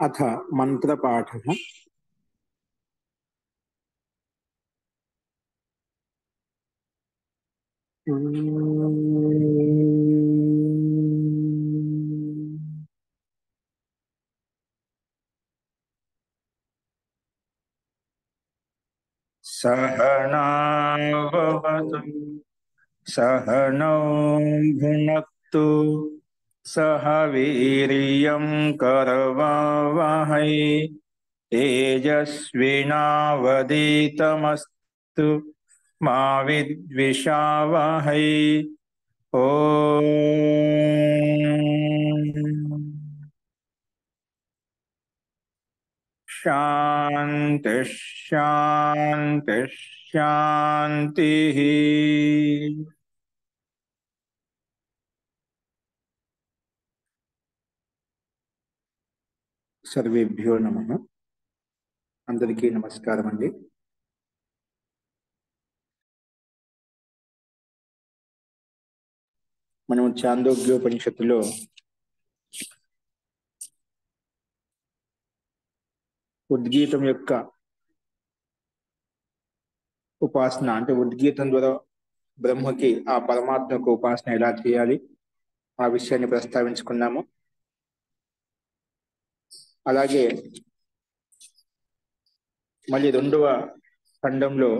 अथ मंत्रपाठः। सहनाववतु सहनौ भुनक्तु सह वीर्यं करवावहै तेजस्विनावधीतमस्तु मा विद्विषावहै। ॐ शान्ति शान्ति शान्तिः। सर्वेभ्यो नमः। अंदरिकी नमस्कारम अंडी। మనం చాందోగ్యోపనిషత్తులో ఉద్గీతం యొక్క ఉపాసన అంటే ఉద్గీతం ద్వారా బ్రహ్మకి ఆ పరమాత్మకు ఉపాసన ఎలా చేయాలి ఆ విషయాన్ని ప్రస్తావించుకున్నాము. అలాగే మళ్ళీ రెండవ ఖండంలో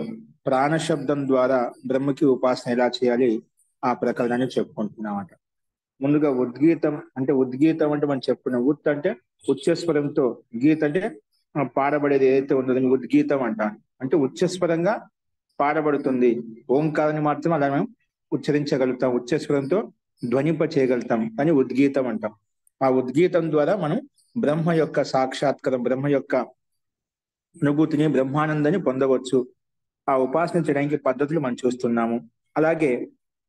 ప్రాణశబ్దం ద్వారా బ్రహ్మకి ఉపాసన ఎలా చేయాలి ఆ ప్రకరణాన్ని చెప్పుకుంటున్నామట. ముందుగా ఉద్గీతం అంటే మనం చెప్పుకున్నాం. ఉత్ అంటే ఉచ్చస్వరంతో, గీత అంటే పాడబడేది ఏదైతే ఉందో దాన్ని ఉద్గీతం అంటాం. అంటే ఉచ్చస్వరంగా పాడబడుతుంది. ఓంకారాన్ని మాత్రం అలా మేము ఉచ్చరించగలుగుతాం, ఉచ్చస్వరంతో ధ్వనింప చేయగలుగుతాం అని ఉద్గీతం అంటాం. ఆ ఉద్గీతం ద్వారా మనం బ్రహ్మ యొక్క సాక్షాత్కారం, బ్రహ్మ యొక్క అనుభూతిని, బ్రహ్మానందాన్ని పొందవచ్చు. ఆ ఉపాసన చేయడానికి పద్ధతులు మనం చూస్తున్నాము. అలాగే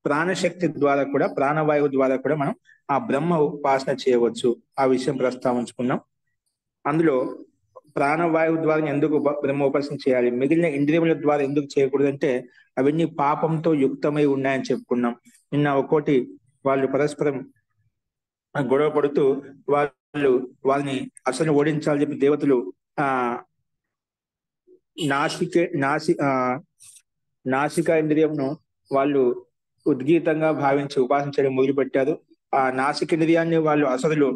ప్రాణశక్తి ద్వారా కూడా, ప్రాణవాయువు ద్వారా కూడా మనం ఆ బ్రహ్మ ఉపాసన చేయవచ్చు. ఆ విషయం ప్రస్తావించుకున్నాం. అందులో ప్రాణవాయువు ద్వారా ఎందుకు బ్రహ్మ ఉపాసన చేయాలి, మిగిలిన ఇంద్రియముల ద్వారా ఎందుకు చేయకూడదంటే అవన్నీ పాపంతో యుక్తమై ఉన్నాయని చెప్పుకున్నాం. నిన్న ఒక్కోటి వాళ్ళు పరస్పరం గొడవ పడుతూ వాళ్ళని అసలు ఓడించాలని చెప్పి దేవతలు నాసిక ఇంద్రియంను వాళ్ళు ఉద్గీతంగా భావించి ఉపాసన చేయడం మొదలుపెట్టారు. ఆ నాసిక ఇంద్రియాన్ని వాళ్ళు అసలు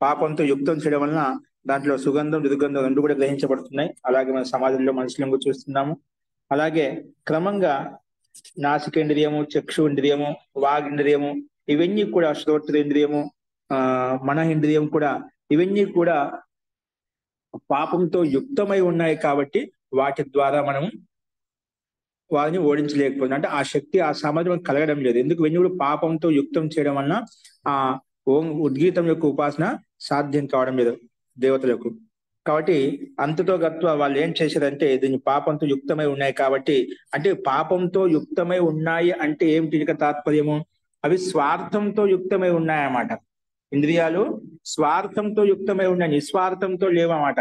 పాపంతో యుక్తం చేయడం వలన దాంట్లో సుగంధం, దుర్గంధం రెండు కూడా గ్రహించబడుతున్నాయి. అలాగే మన సమాజంలో మనుషులను చూస్తున్నాము. అలాగే క్రమంగా నాసికేంద్రియము, చక్షుంద్రియము, వాగింద్రియము, ఇవన్నీ కూడా శ్రోత్రేంద్రియము, మన ఇంద్రియం కూడా, ఇవన్నీ కూడా పాపంతో యుక్తమై ఉన్నాయి. కాబట్టి వాటి ద్వారా మనం వారిని ఓడించలేకపోతుంది. అంటే ఆ శక్తి, ఆ సామర్థ్యం కలగడం లేదు. ఎందుకు? ఇవన్నీ కూడా పాపంతో యుక్తం చేయడం వలన ఆ ఉద్గీతం యొక్క ఉపాసన సాధ్యం కావడం లేదు దేవతలకు. కాబట్టి అంతతో గత్వ వాళ్ళు ఏం చేశారంటే దీన్ని పాపంతో యుక్తమై ఉన్నాయి కాబట్టి, అంటే పాపంతో యుక్తమై ఉన్నాయి అంటే ఏమిటి తాత్పర్యము? అవి స్వార్థంతో యుక్తమై ఉన్నాయన్నమాట. ఇంద్రియాలు స్వార్థంతో యుక్తమై ఉన్నాయి, నిస్వార్థంతో లేవన్నమాట.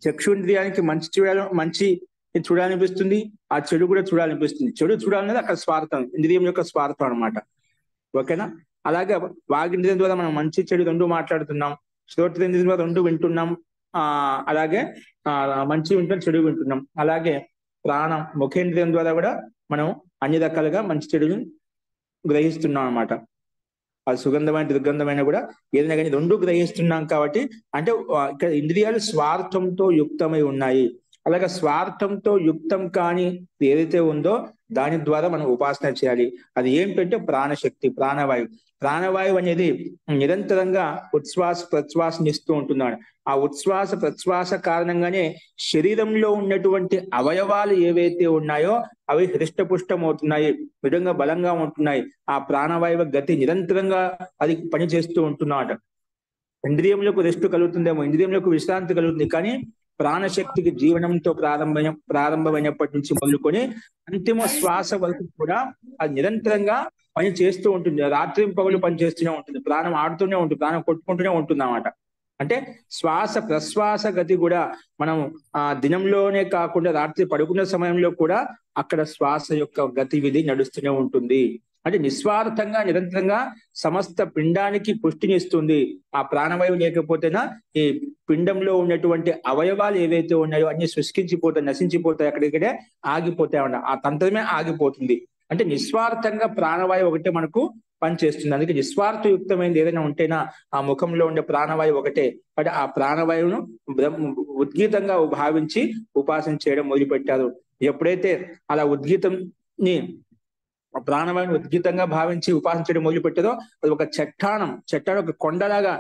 చక్షుంద్రియానికి మంచి చూడాలనిపిస్తుంది, ఆ చెడు కూడా చూడాలనిపిస్తుంది. చెడు చూడాలనేది అక్కడ స్వార్థం, ఇంద్రియం యొక్క స్వార్థం అనమాట. ఓకేనా? అలాగే వాగింద్రియం ద్వారా మనం మంచి చెడు రెండు మాట్లాడుతున్నాం, శ్రోత్రేంద్రియం ద్వారా రెండు వింటున్నాం, అలాగే మంచి వింటున్నాం, చెడు వింటున్నాం. అలాగే ప్రాణం, ముఖేంద్రియం ద్వారా కూడా మనం అన్ని రకాలుగా మంచి చెడుని గ్రహిస్తున్నాం అనమాట. అది సుగంధమైన, దుర్గంధమైన కూడా ఏదైనా కానీ రెండు గ్రహిస్తున్నాం. కాబట్టి అంటే ఇక్కడ ఇంద్రియాలు స్వార్థంతో యుక్తమై ఉన్నాయి. అలాగే స్వార్థంతో యుక్తం కాని ఏదైతే ఉందో దాని ద్వారా మనం ఉపాసన చేయాలి. అది ఏంటంటే ప్రాణశక్తి, ప్రాణవాయువు. ప్రాణవాయువు అనేది నిరంతరంగా ఉచ్ఛ్వాస ప్రశ్వాసని ఇస్తూ ఉంటున్నాడు. ఆ ఉచ్ఛ్వాస ప్రశ్వాస కారణంగానే శరీరంలో ఉన్నటువంటి అవయవాలు ఏవైతే ఉన్నాయో అవి హృష్టపుష్టం అవుతున్నాయి, విధంగా బలంగా ఉంటున్నాయి. ఆ ప్రాణవాయువు గతి నిరంతరంగా అది పనిచేస్తూ ఉంటున్నాడు. ఇంద్రియములకు రెస్ట్ కలుగుతుందేమో, ఇంద్రియములకు విశ్రాంతి కలుగుతుంది, కానీ ప్రాణశక్తికి జీవనంతో ప్రారంభమైనప్పటి నుంచి మొదలుకొని అంతిమ శ్వాస వరకు కూడా అది నిరంతరంగా పని చేస్తూ ఉంటుంది. రాత్రి పగలు పని చేస్తూనే ఉంటుంది, ప్రాణం ఆడుతూనే ఉంటుంది, ప్రాణం కొట్టుకుంటూనే ఉంటుంది అన్నమాట. అంటే శ్వాస ప్రశ్వాస గతి కూడా మనం దినంలోనే కాకుండా రాత్రి పడుకునే సమయంలో కూడా అక్కడ శ్వాస యొక్క గతివిధి నడుస్తూనే ఉంటుంది. అంటే నిస్వార్థంగా నిరంతరంగా సమస్త పిండానికి పుష్టినిస్తుంది. ఆ ప్రాణవాయువు లేకపోతేనా ఈ పిండంలో ఉన్నటువంటి అవయవాలు ఏవైతే ఉన్నాయో అన్ని శుష్కించిపోతాయి, నశించిపోతాయి, అక్కడిక్కడే ఆగిపోతాయి అన్నమాట. ఆ తంత్రమే ఆగిపోతుంది. అంటే నిస్వార్థంగా ప్రాణవాయువు ఒకటే మనకు పనిచేస్తుంది. అందుకే నిస్వార్థయుక్తమైనది ఏదైనా ఉంటేనా ఆ ముఖంలో ఉండే ప్రాణవాయువు ఒకటే. అంటే ఆ ప్రాణవాయువును ఉద్గీతంగా భావించి ఉపాసన చేయడం మొదలుపెట్టారు. ఎప్పుడైతే అలా ఉద్గీతంని ప్రాణవాయువుని ఉద్గీతంగా భావించి ఉపాసన చేయడం మొదలు పెట్టేదో అది ఒక చట్టానం ఒక కొండలాగా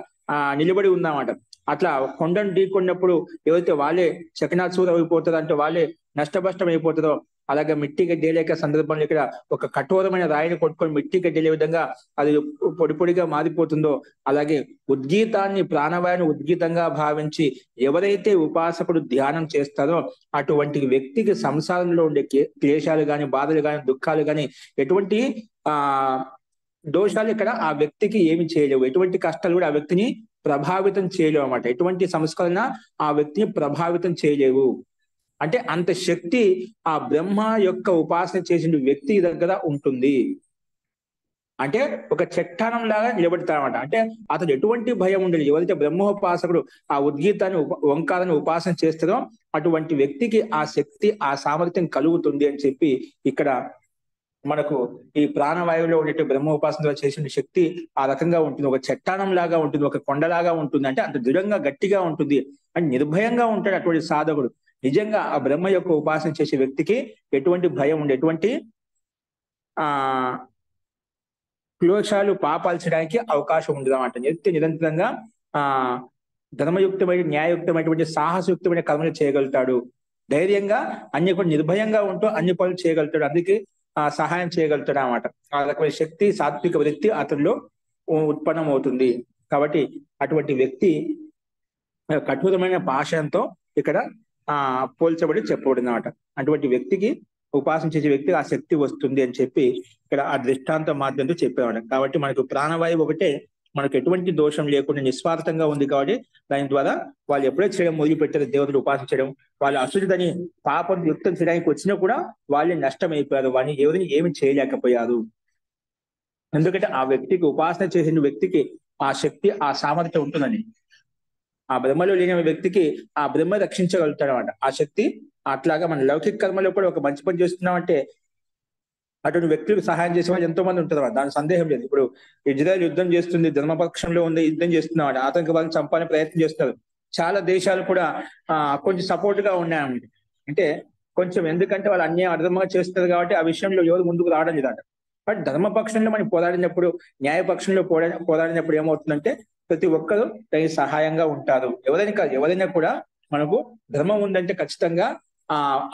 నిలబడి ఉందన్నమాట. అట్లా కొండను ఢీకొన్నప్పుడు ఏవైతే వాళ్ళే చకనాచూరం అయిపోతుందో, అంటే వాళ్ళే నష్టభష్టం అయిపోతుందో, అలాగే మిట్టి గడ్డేలేక సందర్భంలో ఇక్కడ ఒక కఠోరమైన రాయిని కొట్టుకొని మిట్టి గడ్డేలే విధంగా అది పొడి పొడిగా మారిపోతుందో, అలాగే ఉద్గీతాన్ని ప్రాణవాయువుని ఉద్గీతంగా భావించి ఎవరైతే ఉపాసకుడు ధ్యానం చేస్తారో అటువంటి వ్యక్తికి సంసారంలో ఉండే క్లేశాలు గాని, బాధలు గాని, దుఃఖాలు గాని, ఎటువంటి ఆ దోషాలు ఇక్కడ ఆ వ్యక్తికి ఏమి చేయలేవు. ఎటువంటి కష్టాలు కూడా ఆ వ్యక్తిని ప్రభావితం చేయలేవు అన్నమాట. ఎటువంటి సంస్కరణ ఆ వ్యక్తిని ప్రభావితం చేయలేవు. అంటే అంత శక్తి ఆ బ్రహ్మ యొక్క ఉపాసన చేసిన వ్యక్తి దగ్గర ఉంటుంది. అంటే ఒక చట్టానం లాగా నిలబెడతారన్నమాట. అంటే అతడు ఎటువంటి భయం ఉండదు. ఎవరైతే బ్రహ్మోపాసకుడు ఆ ఉద్గీతాన్ని ఓంకారాన్ని ఉపాసన చేస్తారో అటువంటి వ్యక్తికి ఆ శక్తి, ఆ సామర్థ్యం కలుగుతుంది అని చెప్పి ఇక్కడ మనకు ఈ ప్రాణవాయువులో ఉండే బ్రహ్మోపాసన చేసిన శక్తి ఆ రకంగా ఉంటుంది. ఒక చట్టానం లాగా ఉంటుంది, ఒక కొండలాగా ఉంటుంది. అంటే అంత దృఢంగా గట్టిగా ఉంటుంది, అంటే నిర్భయంగా ఉంటాడు అటువంటి సాధకుడు. నిజంగా ఆ బ్రహ్మ యొక్క ఉపాసన చేసే వ్యక్తికి ఎటువంటి భయం ఉండే, ఎటువంటి ఆ క్లోషాలు పాపాలు చేయడానికి అవకాశం ఉండదు అన్నమాట. నిరంతరంగా ఆ ధర్మయుక్తమైన, న్యాయయుక్తమైనటువంటి, సాహసయుక్తమైన కర్మలు చేయగలుగుతాడు. ధైర్యంగా అన్ని కూడా నిర్భయంగా ఉంటూ అన్ని పనులు చేయగలుగుతాడు. అందుకే సహాయం చేయగలుగుతాడు అన్నమాట. ఆ రకమైన శక్తి, సాత్విక వృత్తి అతనిలో ఉత్పన్నం అవుతుంది. కాబట్టి అటువంటి వ్యక్తి కఠోరమైన భాషంతో ఇక్కడ పోల్చబడి చెప్పబడింది అన్నమాట. అటువంటి వ్యక్తికి ఉపాసన చేసే వ్యక్తికి ఆ శక్తి వస్తుంది అని చెప్పి ఇక్కడ ఆ దృష్టాంత మాధ్యంతో చెప్పేవాడు. కాబట్టి మనకు ప్రాణవాయువు ఒకటే మనకు ఎటువంటి దోషం లేకుండా నిస్వార్థంగా ఉంది. కాబట్టి దాని ద్వారా వాళ్ళు ఎప్పుడైతే చేయడం మొదలు పెట్టారు, దేవతలు ఉపాసన చేయడం, వాళ్ళు అసురుదని పాపం యుక్తం చేయడానికి వచ్చినా కూడా వాళ్ళే నష్టమైపోయారు. వాళ్ళని ఎవరిని ఏమి చేయలేకపోయారు. ఎందుకంటే ఆ వ్యక్తికి, ఉపాసన చేసిన వ్యక్తికి ఆ శక్తి, ఆ సామర్థ్యం ఉంటుందని. ఆ బ్రహ్మలో లేని వ్యక్తికి ఆ బ్రహ్మ రక్షించగలుగుతాడు అనమాట. ఆ శక్తి అట్లాగా మన లౌకిక కర్మలో కూడా ఒక మంచి పని చేస్తున్నామంటే అటువంటి వ్యక్తులకు సహాయం చేసే వాళ్ళు ఎంతో మంది ఉంటారు. దాని సందేహం లేదు. ఇప్పుడు ఇజ్రాయెల్ యుద్ధం చేస్తుంది, ధర్మపక్షంలో ఉంది, యుద్ధం చేస్తున్నాడు, ఆతంకవాదిని చంపాలని ప్రయత్నం చేస్తారు. చాలా దేశాలు కూడా కొంచెం సపోర్ట్ గా ఉన్నాయన్నమాట. అంటే కొంచెం, ఎందుకంటే వాళ్ళు అన్యాయం అధర్మంగా చేస్తారు కాబట్టి ఆ విషయంలో ఎవరు ముందుకు రావడం లేదట. బట్ ధర్మపక్షంలో మనం పోరాడినప్పుడు, న్యాయపక్షంలో పోరాడినప్పుడు ఏమవుతుందంటే ప్రతి ఒక్కరూ దానికి సహాయంగా ఉంటారు. ఎవరైనా కూడా మనకు ధర్మం ఉందంటే ఖచ్చితంగా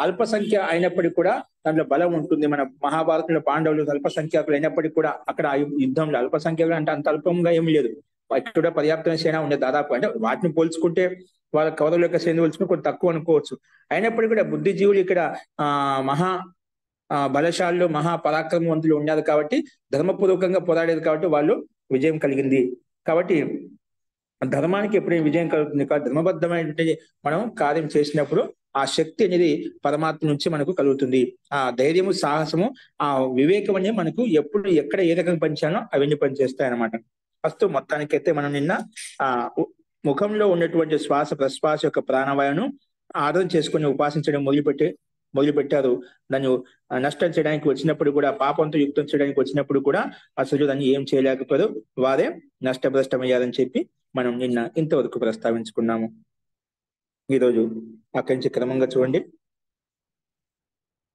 అల్పసంఖ్య అయినప్పటికీ కూడా దాంట్లో బలం ఉంటుంది. మన మహాభారతంలో పాండవులు అల్పసంఖ్యాకులు అయినప్పటికీ కూడా అక్కడ యుద్ధంలో అల్పసంఖ్యకులు అంటే అంత అల్పంగా ఏమి లేదు, ఇక్కడ పర్యాప్తమైన సేన ఉండేది దాదాపు. అంటే వాటిని పోల్చుకుంటే వాళ్ళ కౌరవుల యొక్క సేన పోల్చుకుంటే కొంచెం తక్కువ అనుకోవచ్చు. అయినప్పటికీ కూడా బుద్ధిజీవులు ఇక్కడ మహా బలశాలు, మహాపరాక్రమవంతులు ఉన్నారు కాబట్టి, ధర్మపూర్వకంగా పోరాడేది కాబట్టి వాళ్ళు విజయం కలిగింది. కాబట్టి ధర్మానికి ఎప్పుడైనా విజయం కలుగుతుంది. ధర్మబద్ధమైనటువంటి మనం కార్యం చేసినప్పుడు ఆ శక్తి అనేది పరమాత్మ నుంచి మనకు కలుగుతుంది. ఆ ధైర్యము, సాహసము, ఆ వివేకం అనేది మనకు ఎప్పుడు ఎక్కడ ఏ రకంగా పనిచేయాలో అవన్నీ పనిచేస్తాయి అన్నమాట. ఫస్ట్ మొత్తానికైతే మనం నిన్న ముఖంలో ఉన్నటువంటి శ్వాస ప్రశ్వాస యొక్క ప్రాణవాయువును ఆధారం చేసుకుని ఉపాసించడం మొదలుపెట్టారు. దాన్ని నష్టం చేయడానికి వచ్చినప్పుడు కూడా, పాపంతో యుక్తం చేయడానికి వచ్చినప్పుడు కూడా అసలు దాన్ని ఏం చేయలేకపోయారు, వారే నష్టభ్రష్టమయ్యారని చెప్పి మనం నిన్న ఇంతవరకు ప్రస్తావించుకున్నాము. ఈరోజు అక్కడి నుంచి క్రమంగా చూడండి.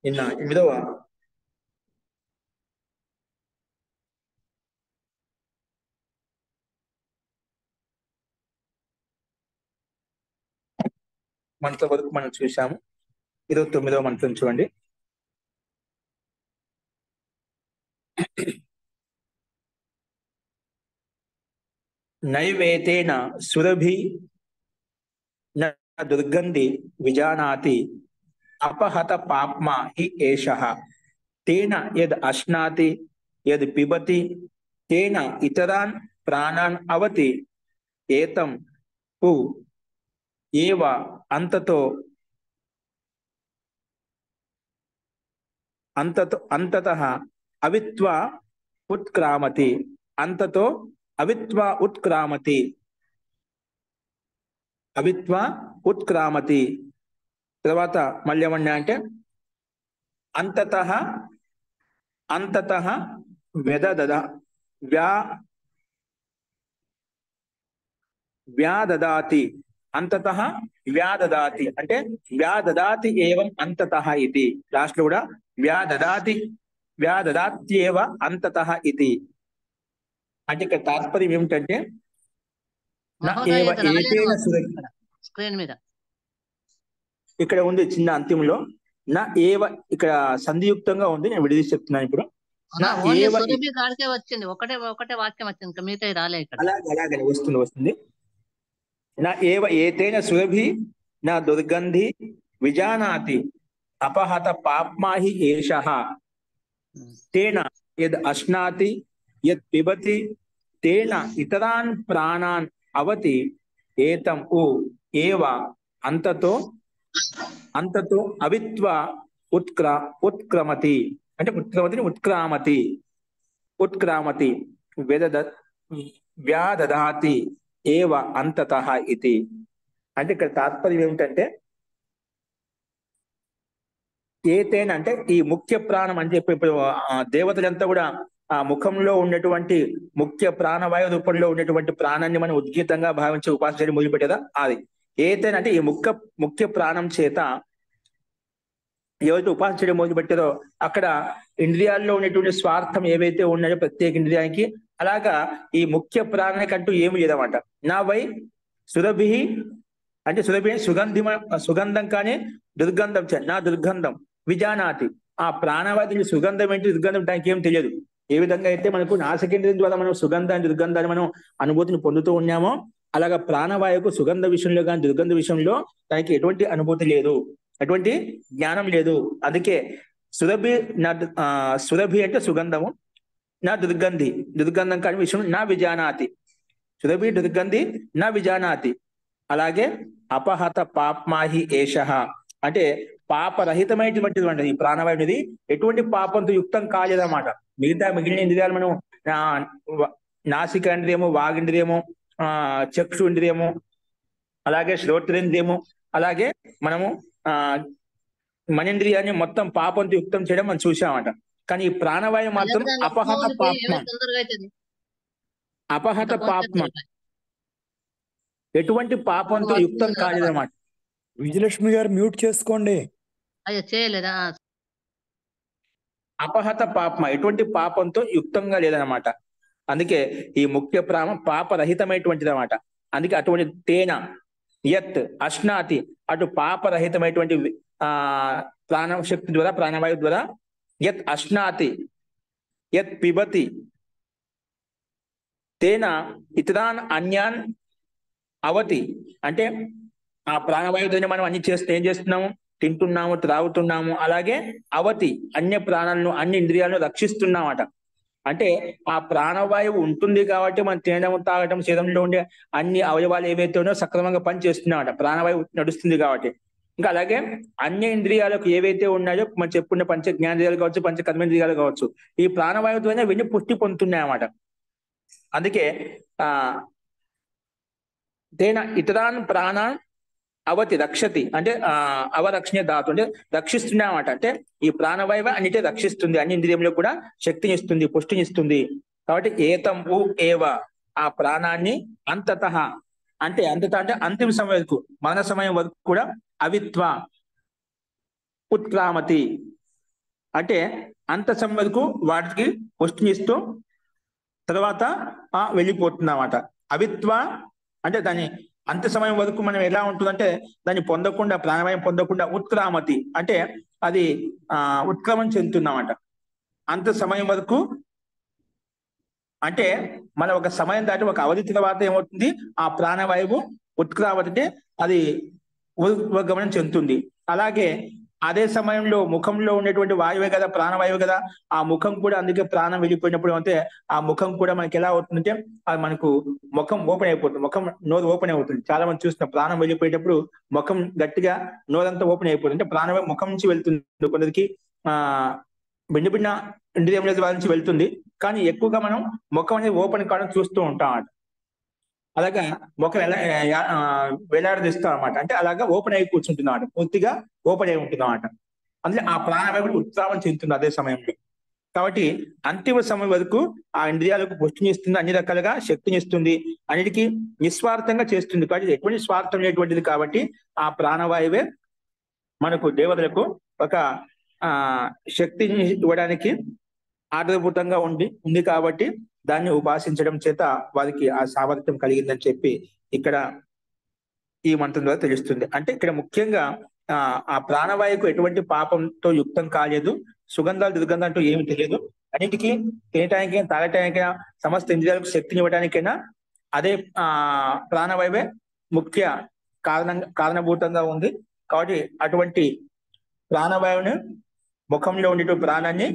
నిన్న 8వ మంత్రం వరకు మనం చూసాము. 29వ మంత్రం చూడండి. నైవేతేన సురభి దుర్గంధి విజానాతి అపహత పాప్మా హి ఏషః తేన యద్ అశ్నాతి యద్ పిబతి తేన ఇతరాన్ ప్రాణాన్ అవతి ఏతం హు ఏవ అంతతః అవిత్వా ఉత్క్రామతి, అంతతో అవిత్వా ఉత్క్రామతి, అవిత్వా ఉత్క్రామతి. తర్వాత మళ్ళీ ఏమన్నా అంటే అంతతః అంతతః వ్యదదద వ్యా వ్యాదదాతి, అంతతః వ్యాదదాతి అంటే వ్యాదదాతి ఏవం అంతతః ఇది. లాస్ట్ లో కూడా వ్యాదదాతి వ్యాదదాత్యేవ అంతతః ఇది. అంటే ఇక్కడ తాత్పర్యం ఏమిటంటే నా మహోదయ ఏవ ఇది రాలేదు ఏతేన మాకు సురభి, ఇక్కడ స్క్రీన్ మీద. ఇక్కడ ఉంది చిన్న అంతిమంలో నా ఏవ, ఇక్కడ సంధియుక్తంగా ఉంది, నేను విడిది చెప్తున్నాను ఇప్పుడు. నా ఓన్లీ ఏవ, సురభి కాడికే వచ్చింది, ఒకటే ఒకటే వాక్యం వచ్చింది, ఇంకా మిగతా రాలే ఇక్కడ. అలాగే అలాగే వస్తుంది. నా ఏవ ఏతేన సురభి నా దుర్గంధి విజానాతి అపహత పాప్మాహి ఏషః తేన యద్ అశ్నాతి యత్ పిబతి తేన ఇతరాన్ ప్రాణాన్ అవతి ఏతం ఉ ఏవ అంతతో అంతతో అవిత్వ ఉత్క్రమతి అంటే ఉత్క్రామతి వ్యాదదాతి ఏవ అంతతః ఇది. అంటే ఇక్కడ తాత్పర్యం ఏమిటంటే ఏతేన అంటే ఈ ముఖ్య ప్రాణం అని చెప్పి ఇప్పుడు దేవతలంతా కూడా ఆ ముఖంలో ఉన్నటువంటి ముఖ్య ప్రాణవాయు రూపంలో ఉన్నటువంటి ప్రాణాన్ని మనం ఉద్గీతంగా భావించి ఉపాసన చేయడం మొదలుపెట్టేదా అది. ఏతేన అంటే ఈ ముఖ్య ప్రాణం చేత ఎవరైతే ఉపాసన చేయడం మొదలుపెట్టారో అక్కడ ఇంద్రియాల్లో ఉన్నటువంటి స్వార్థం ఏవైతే ఉన్నాయో ప్రత్యేక ఇంద్రియానికి, అలాగా ఈ ముఖ్య ప్రాణానికి అంటూ ఏమి లేదన్నమాట. నా వై సురభి అంటే సురభి సుగంధం కానీ దుర్గంధం నా దుర్గంధం విజానాతి, ఆ ప్రాణవాయువుని సుగంధం ఏంటి దుర్గంధం దానికి ఏం తెలియదు. ఏ విధంగా అయితే మనకు నాసికేంద్రియం ద్వారా మనం సుగంధాన్ని దుర్గంధాన్ని మనం అనుభూతిని పొందుతూ ఉన్నామో, అలాగా ప్రాణవాయువుకు సుగంధ విషయంలో కానీ దుర్గంధ విషయంలో దానికి ఎటువంటి అనుభూతి లేదు, ఎటువంటి జ్ఞానం లేదు. అందుకే సురభి అంటే సుగంధము, నా దుర్గంధం కాని విషయం నా విజానాతి, సురభి దుర్గంధి నా విజానాతి. అలాగే అపహత పాప్మాహి ఏషః అంటే పాపరహితమైనటువంటిది ఈ ప్రాణవాయువుది, ఎటువంటి పాపంతో యుక్తం కాలేదన్నమాట. మిగిలిన ఇంద్రియాలు మనం నాసికేంద్రియము, వాగింద్రియము, చక్షు ఇంద్రియము, అలాగే శ్రోత్రేంద్రియము, అలాగే మనము మనేంద్రియాన్ని మొత్తం పాపంతో యుక్తం చేయడం మనం చూసామట. కానీ ఈ ప్రాణవాయువు మాత్రం అపహత పాప్మ ఎటువంటి పాపంతో యుక్తం కాలేదన్నమాట. విజయలక్ష్మి గారు మ్యూట్ చేసుకోండి. అయ్యో చేయలేదా? అపహత పాపమ ఎటువంటి పాపంతో యుక్తంగా లేదనమాట. అందుకే ఈ ముఖ్య పాపరహితమైనటువంటిది అనమాట. అందుకే అటువంటి తేన యత్ అశ్నాతి అటు పాపరహితమైనటువంటి ప్రాణశక్తి ద్వారా ప్రాణవాయు ద్వారా యత్ అశ్నాతి యత్ పిబతి తేన ఇతరాన్ అన్యాన్ అవతి అంటే ఆ ప్రాణవాయువుతో మనం అన్ని చేస్తే ఏం చేస్తున్నాము, తింటున్నాము, త్రాగుతున్నాము, అలాగే అవతి అన్య ప్రాణాలను అన్ని ఇంద్రియాలను రక్షిస్తున్నామట. అంటే ఆ ప్రాణవాయువు ఉంటుంది కాబట్టి మనం తినడం, తాగటం, శరీరంలో ఉండే అన్ని అవయవాలు ఏవైతే ఉన్నాయో సక్రమంగా పనిచేస్తున్నామట, ప్రాణవాయువు నడుస్తుంది కాబట్టి. ఇంకా అలాగే అన్య ఇంద్రియాలకు ఏవైతే ఉన్నాయో మనం చెప్పుకున్న పంచ జ్ఞానేంద్రియాలు కావచ్చు, పంచ కర్మేంద్రియాలు కావచ్చు, ఈ ప్రాణవాయువు ద్వారా వెన్ను పుష్టి పొందుతున్నాయన్నమాట. అందుకే తేన ఇతరాన్ ప్రాణాన్ అవతి రక్షతి అంటే అవరక్షణ ధాతు అంటే రక్షిస్తున్నామట. అంటే ఈ ప్రాణవాయువు అన్నిటే రక్షిస్తుంది, అన్ని ఇంద్రియంలో కూడా శక్తిని ఇస్తుంది, పుష్టిని ఇస్తుంది. కాబట్టి ఏతం ఊ ఏవ ఆ ప్రాణాన్ని అంతతః అంటే అంతిమ సమయం వరకు, మరణ సమయం వరకు కూడా అవిత్వ ఉత్క్రామతి అంటే అంత సమయం వరకు వాటికి పుష్టిని ఇస్తూ తర్వాత వెళ్ళిపోతుందన్నమాట. అవిత్వ అంటే దాని అంత సమయం వరకు మనం ఎలా ఉంటుందంటే దాన్ని పొందకుండా, ప్రాణవాయువు పొందకుండా ఉత్క్రామతి అంటే అది ఉత్క్రమం చెందుతుందన్నమాట. అంత సమయం వరకు అంటే మన ఒక సమయం దాటి ఒక అవధి తర్వాత ఏమవుతుంది, ఆ ప్రాణవాయువు ఉత్క్రామతి అంటే అది ఉద్గమనం చెందుతుంది. అలాగే అదే సమయంలో ముఖంలో ఉండేటువంటి వాయువే కదా, ప్రాణవాయువు కదా, ఆ ముఖం కూడా అందుకే ప్రాణం వెళ్ళిపోయినప్పుడు అంటే ఆ ముఖం కూడా మనకి ఎలా అవుతుందంటే అది మనకు ముఖం ఓపెన్ అయిపోతుంది, ముఖం నోరు ఓపెన్ అవుతుంది. చాలా మంది చూస్తున్న ప్రాణం వెళ్ళిపోయేటప్పుడు ముఖం గట్టిగా నోరంతా ఓపెన్ అయిపోతుంది, అంటే ప్రాణవాయువు ముఖం నుంచి వెళ్తుంది. కొందరికి భిన్న భిన్న ఇంద్రియముల ద్వారా నుంచి వెళ్తుంది. కానీ ఎక్కువగా మనం ముఖం అనేది ఓపెన్ కావడం చూస్తూ ఉంటాం అన్నమాట. అలాగా ముఖం ఎలా వేలాడదీస్తాం అనమాట. అంటే అలాగా ఓపెన్ అయి కూర్చుంటుంది అన్నమాట. పూర్తిగా ఓపెన్ అయి ఉంటుంది అన్నమాట. అందులో ఆ ప్రాణవాయువు ఉత్సాహం చెందుతుంది అదే సమయంలో. కాబట్టి అంతిమ సమయం వరకు ఆ ఇంద్రియాలకు పుష్టినిస్తుంది, అన్ని రకాలుగా శక్తినిస్తుంది, అన్నిటికీ నిస్వార్థంగా చేస్తుంది. కాబట్టి ఎటువంటి స్వార్థం లేటువంటిది. కాబట్టి ఆ ప్రాణవాయువే మనకు దేవతలకు ఒక శక్తిని ఇవ్వడానికి ఆధారభూతంగా ఉంది కాబట్టి దాన్ని ఉపాసించడం చేత వారికి ఆ సామర్థ్యం కలిగిందని చెప్పి ఇక్కడ ఈ మంత్రం ద్వారా తెలుస్తుంది. అంటే ఇక్కడ ముఖ్యంగా ఆ ప్రాణవాయువుకు ఎటువంటి పాపంతో యుక్తం కాలేదు, సుగంధాలు దుర్గంధాలు అంటూ ఏమి తెలియదు. అన్నిటికీ తినటానికైనా తాగటానికైనా సమస్త ఇంద్రియాలకు శక్తిని ఇవ్వడానికైనా అదే ప్రాణవాయువే ముఖ్య కారణభూతంగా ఉంది. కాబట్టి అటువంటి ప్రాణవాయువుని ముఖంలో ఉండే ప్రాణాన్ని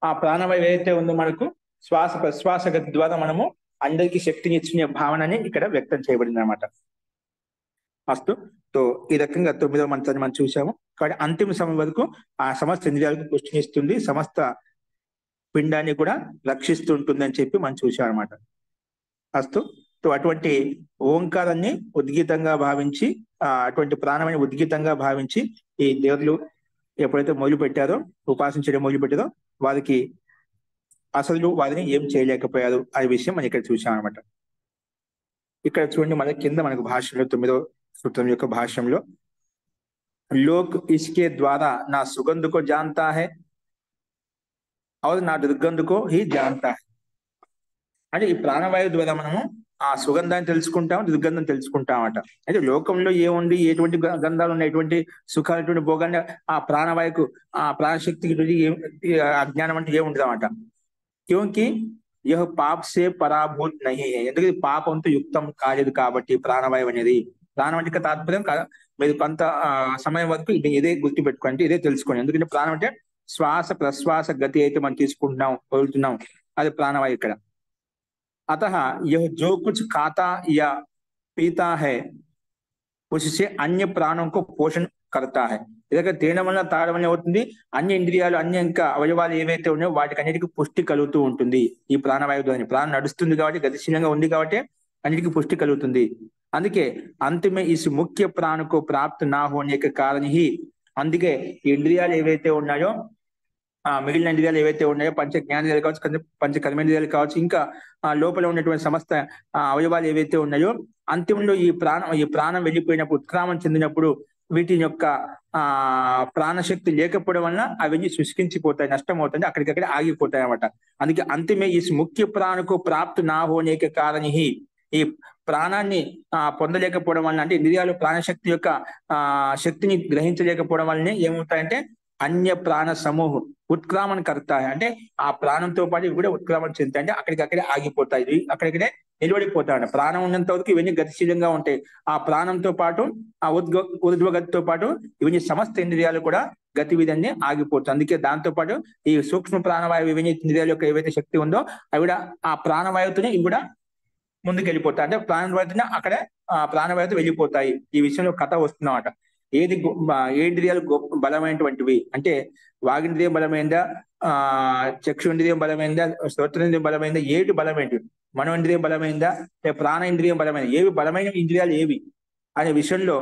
ఆ ప్రాణవాయువు ఏదైతే ఉందో మనకు శ్వాస ప్రశ్వాస గతి ద్వారా మనము అందరికీ శక్తిని ఇచ్చిన భావనని ఇక్కడ వ్యక్తం చేయబడింది అనమాట. అస్తు. సో ఈ రకంగా 9వ మంత్రాన్ని మనం చూసాము. కాబట్టి అంతిమ సమయం వరకు ఆ సమస్త ఇంద్రియాలకు పుష్టినిస్తుంది, సమస్త పిండాన్ని కూడా రక్షిస్తూ ఉంటుంది అని చెప్పి మనం చూసాం అనమాట. అస్తు. సో అటువంటి ఓంకారాన్ని ఉద్గీతంగా భావించి అటువంటి ప్రాణాన్ని ఉద్గీతంగా భావించి ఈ దేవతలు ఎప్పుడైతే మొదలు పెట్టారో, ఉపాసించడం మొదలు పెట్టారో, వారికి అసలు వారిని ఏం చేయలేకపోయారు అనే విషయం మనం ఇక్కడ చూసాం అనమాట. ఇక్కడ చూడండి, మన కింద మనకు భాషలో 9వ సూత్రం యొక్క భాష్యంలో लोक इसके द्वारा ना सुगंध को जानता है और ना दुर्गंध को ही जानता है. అంటే ఈ ప్రాణవాయువు ద్వారా మనము ఆ సుగంధాన్ని తెలుసుకుంటాం, దుర్గంధం తెలుసుకుంటామట. అయితే లోకంలో ఏముంది, ఎటువంటి గంధాలు ఉన్నాయి, ఎటువంటి సుఖాలు, ఎటువంటి భోగాన్ని ఆ ప్రాణవాయువుకు ఆ ప్రాణశక్తికి అజ్ఞానం అంటే ఏముండదు అన్నమాట. క్యోంకి యహ్ పాప్ సే పరాభూత్ నహీ హై. ఎందుకంటే పాపంతో యుక్తం కాలేదు కాబట్టి ప్రాణవాయువు అనేది. ప్రాణం అంటే తాత్పర్యం మీరు కొంత సమయం వరకు ఇదే గుర్తుపెట్టుకోండి, ఇదే తెలుసుకోండి. ఎందుకంటే ప్రాణం అంటే శ్వాస ప్రశ్వాస గతి అయితే మనం తీసుకుంటున్నాం, వదులుతున్నాం, అది ప్రాణవాయువు ఇక్కడ. अतः यह जो कुछ खाता या पीता है उससे अन्य प्राणों को पोषण करता है. ఇదొక తినడం వల్ల తాగడం వల్ల అవుతుంది, అన్ని ఇంద్రియాలు అన్ని ఇంకా అవయవాలు ఏవైతే ఉన్నాయో వాటికి అన్నిటికీ పుష్టి కలుగుతూ ఉంటుంది ఈ ప్రాణవాయువు ద్వారా. ప్రాణం నడుస్తుంది కాబట్టి, గతిశీలంగా ఉంది కాబట్టి అన్నిటికీ పుష్టి కలుగుతుంది. అందుకే అంతిమే ఇస్ ముఖ్య ప్రాణకు ప్రాప్తి నా హోనే కే కారణ హి. అందుకే ఈ ఇంద్రియాలు ఏవైతే ఉన్నాయో, మిగిలిన ఇంద్రియాలు ఏవైతే ఉన్నాయో, పంచ జ్ఞానేంద్రియాలు కావచ్చు, పంచ కర్మేంద్రియాలు కావచ్చు, ఇంకా లోపల ఉన్నటువంటి సమస్త అవయవాలు ఏవైతే ఉన్నాయో, అంతిమంలో ఈ ప్రాణం వెళ్ళిపోయినప్పుడు, ఉత్క్రామం చెందినప్పుడు వీటి యొక్క ప్రాణశక్తి లేకపోవడం వలన అవన్నీ శుష్కించిపోతాయి, నష్టం అవుతుంది, అక్కడికక్కడే ఆగిపోతాయి అన్నమాట. అందుకే అంతిమే ఈ ముఖ్య ప్రాణకు ప్రాప్తి నా హోనేక కారణి. ఈ ప్రాణాన్ని పొందలేకపోవడం వలన, అంటే ఇంద్రియాలు ప్రాణశక్తి యొక్క శక్తిని గ్రహించలేకపోవడం వల్లనే ఏమవుతాయంటే అన్య ప్రాణ సమూహం ఉత్క్రామణ కర్తాయి. అంటే ఆ ప్రాణంతో పాటు ఇవి కూడా ఉత్క్రామణ చెందుతాయి, అంటే అక్కడికక్కడే ఆగిపోతాయి, అక్కడికడే నిలబడిపోతాయి. ప్రాణం ఉన్నంత వరకు ఇవన్నీ గతిశీలంగా ఉంటాయి. ఆ ప్రాణంతో పాటు ఆ ఊర్ధ్వగతితో పాటు ఇవన్నీ సమస్త ఇంద్రియాలు కూడా గతివిధంగా ఆగిపోతాయి. అందుకే దాంతో పాటు ఈ సూక్ష్మ ప్రాణవాయువు ఇవన్నీ ఇంద్రియాల యొక్క ఏవైతే శక్తి ఉందో అవి కూడా ఆ ప్రాణవాయువుతోనే ఇవి కూడా ముందుకు వెళ్ళిపోతాయి. అంటే ప్రాణవాయువుతోనే అక్కడే ప్రాణవాయువుతో వెళ్ళిపోతాయి. ఈ విషయంలో కథ వస్తుందన్నమాట. ఏ ఇంద్రియాలు బలమైనటువంటివి అంటే వాగింద్రియం బలమైందా, చక్షుంద్రియం బలమైందా, శ్రోత్రేంద్రియం బలమైందా, ఏటి బలమైనవి, మనోంద్రియం బలమైందా, ప్రాణ ఇంద్రియం బలమైందా, ఏవి బలమైన ఇంద్రియాలు ఏవి అనే విషయంలో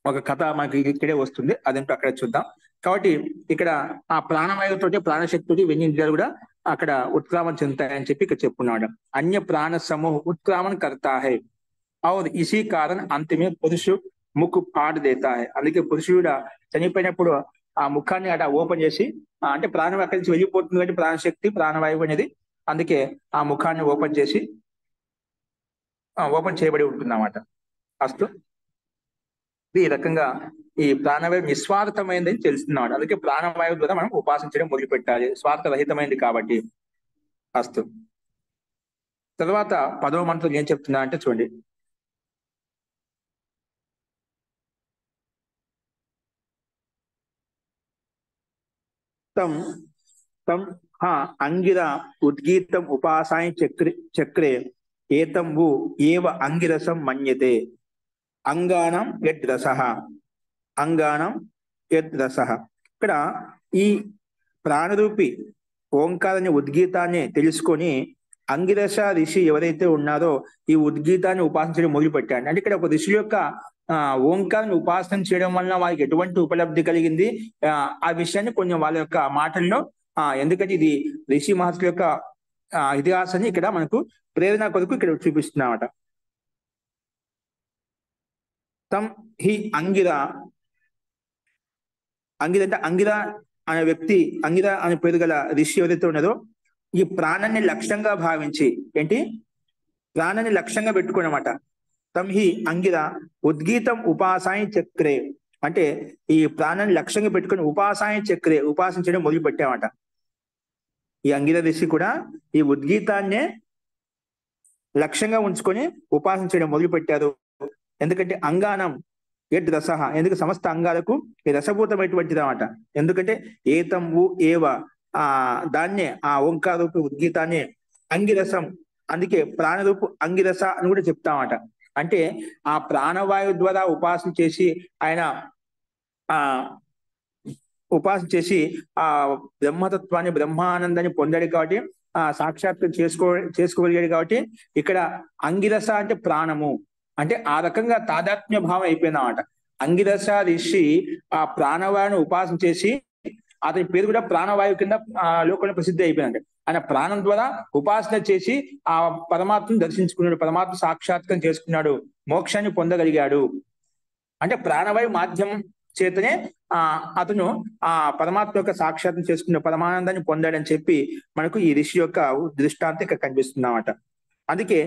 ఒక కథ మనకి ఇక్కడే వస్తుంది, అదేంటో అక్కడ చూద్దాం. కాబట్టి ఇక్కడ ఆ ప్రాణవాయువుతోటి ప్రాణశక్తితోటి ఇవన్నీ ఇంద్రియాలు కూడా అక్కడ ఉత్క్రామణ చెందుతాయని చెప్పి ఇక్కడ చెప్పుకున్నాడు. అన్య ప్రాణ సమూహ ఉత్క్రామణ కర్తా హై और इसी कारण अंत में पुरुष ముక్కు పాడు దేతా హై. అందుకే పురుషుడు చనిపోయినప్పుడు ఆ ముఖాన్ని అలా ఓపెన్ చేసి, అంటే ప్రాణం అక్కడి నుంచి వెళ్ళిపోతుంది కాబట్టి ప్రాణశక్తి ప్రాణవాయువు అనేది, అందుకే ఆ ముఖాన్ని ఓపెన్ చేసి ఓపెన్ చేయబడి ఉంటుంది అన్నమాట. అస్తు. ఈ రకంగా ఈ ప్రాణవాయువు నిస్వార్థమైందని తెలుస్తున్నాడు. అందుకే ప్రాణవాయువు ద్వారా మనం ఉపాసించడం మొదలు పెట్టాలి, స్వార్థరహితమైంది కాబట్టి. అస్తు. తర్వాత 10వ మంత్రం ఏం చెప్తున్నా అంటే చూడండి, తం తం హా అంగిర ఉద్గీతం ఉపాసాయ చక్రే ఏతం వు ఏవ అంగిరసం మన్యతే అంగానం యద్ రసః అంగానం యద్ రసః. ఇక్కడ ఈ ప్రాణరూపి ఓంకారాన్ని ఉద్గీతాన్ని తెలుసుకొని అంగిరస ఋషి ఎవరైతే ఉన్నారో ఈ ఉద్గీతాన్ని ఉపాసించడం మొదలుపెట్టాడు. అంటే ఇక్కడ ఒక ఋషి యొక్క ఓంకారాన్ని ఉపాసన చేయడం వలన వారికి ఎటువంటి ఉపలబ్ధి కలిగింది, ఆ విషయాన్ని కొంచెం వాళ్ళ యొక్క మాటల్లో, ఎందుకంటే ఇది ఋషి మహర్షుల యొక్క ఇతిహాసాన్ని ఇక్కడ మనకు ప్రేరణ కొరకు ఇక్కడ చూపిస్తున్నామట. తం హి అంగిర, అంగిర అంటే అంగిర అనే వ్యక్తి, అంగిర అనే పేరు గల ఋషి ఎవరైతే ఉన్నారో ఈ ప్రాణాన్ని లక్ష్యంగా భావించి, ఏంటి ప్రాణాన్ని లక్ష్యంగా పెట్టుకున్నమాట. తం హి అంగిర ఉద్గీతం ఉపాసాయ చక్రే, అంటే ఈ ప్రాణాన్ని లక్ష్యంగా పెట్టుకుని ఉపాసాయ చక్రే ఉపాసించడం మొదలు పెట్టామట. ఈ అంగిర ఋషి కూడా ఈ ఉద్గీతాన్నే లక్ష్యంగా ఉంచుకొని ఉపాసించడం మొదలు పెట్టారు. ఎందుకంటే అంగానం యద్ రసః, ఎందుకు సమస్త అంగాలకు ఈ రసభూతమైనటువంటిది అన్నమాట. ఎందుకంటే ఏతం వు ఏవ, దాన్నే ఆ ఓంకారూప ఉద్గీతాన్ని అంగిరసం, అందుకే ప్రాణరూపు అంగిరస అని కూడా చెప్తామట. అంటే ఆ ప్రాణవాయువు ద్వారా ఉపాసన చేసి ఆయన ఆ ఉపాసన చేసి ఆ బ్రహ్మతత్వాన్ని బ్రహ్మానందాన్ని పొందాడు కాబట్టి సాక్షాత్కారం చేసుకోగలిగాడు కాబట్టి ఇక్కడ అంగిరస అంటే ప్రాణము, అంటే ఆ రకంగా తాదాత్మ్య భావం అయిపోయిందన్నమాట. అంగిరస ఋషి ఆ ప్రాణవాయువును ఉపాసన చేసి అతని పేరు కూడా ప్రాణవాయువు కింద లోకంలో ప్రసిద్ధి అయిపోయిందండి. ఆయన ప్రాణం ద్వారా ఉపాసన చేసి ఆ పరమాత్మను దర్శించుకున్నాడు, పరమాత్మ సాక్షాత్కారం చేసుకున్నాడు, మోక్షాన్ని పొందగలిగాడు. అంటే ప్రాణవాయు మాధ్యమం చేతనే అతను ఆ పరమాత్మ యొక్క సాక్షాత్తం చేసుకున్న పరమానందాన్ని పొందాడని చెప్పి మనకు ఈ ఋషి యొక్క దృష్టాంతం ఇక్కడ కనిపిస్తుందన్నమాట. అందుకే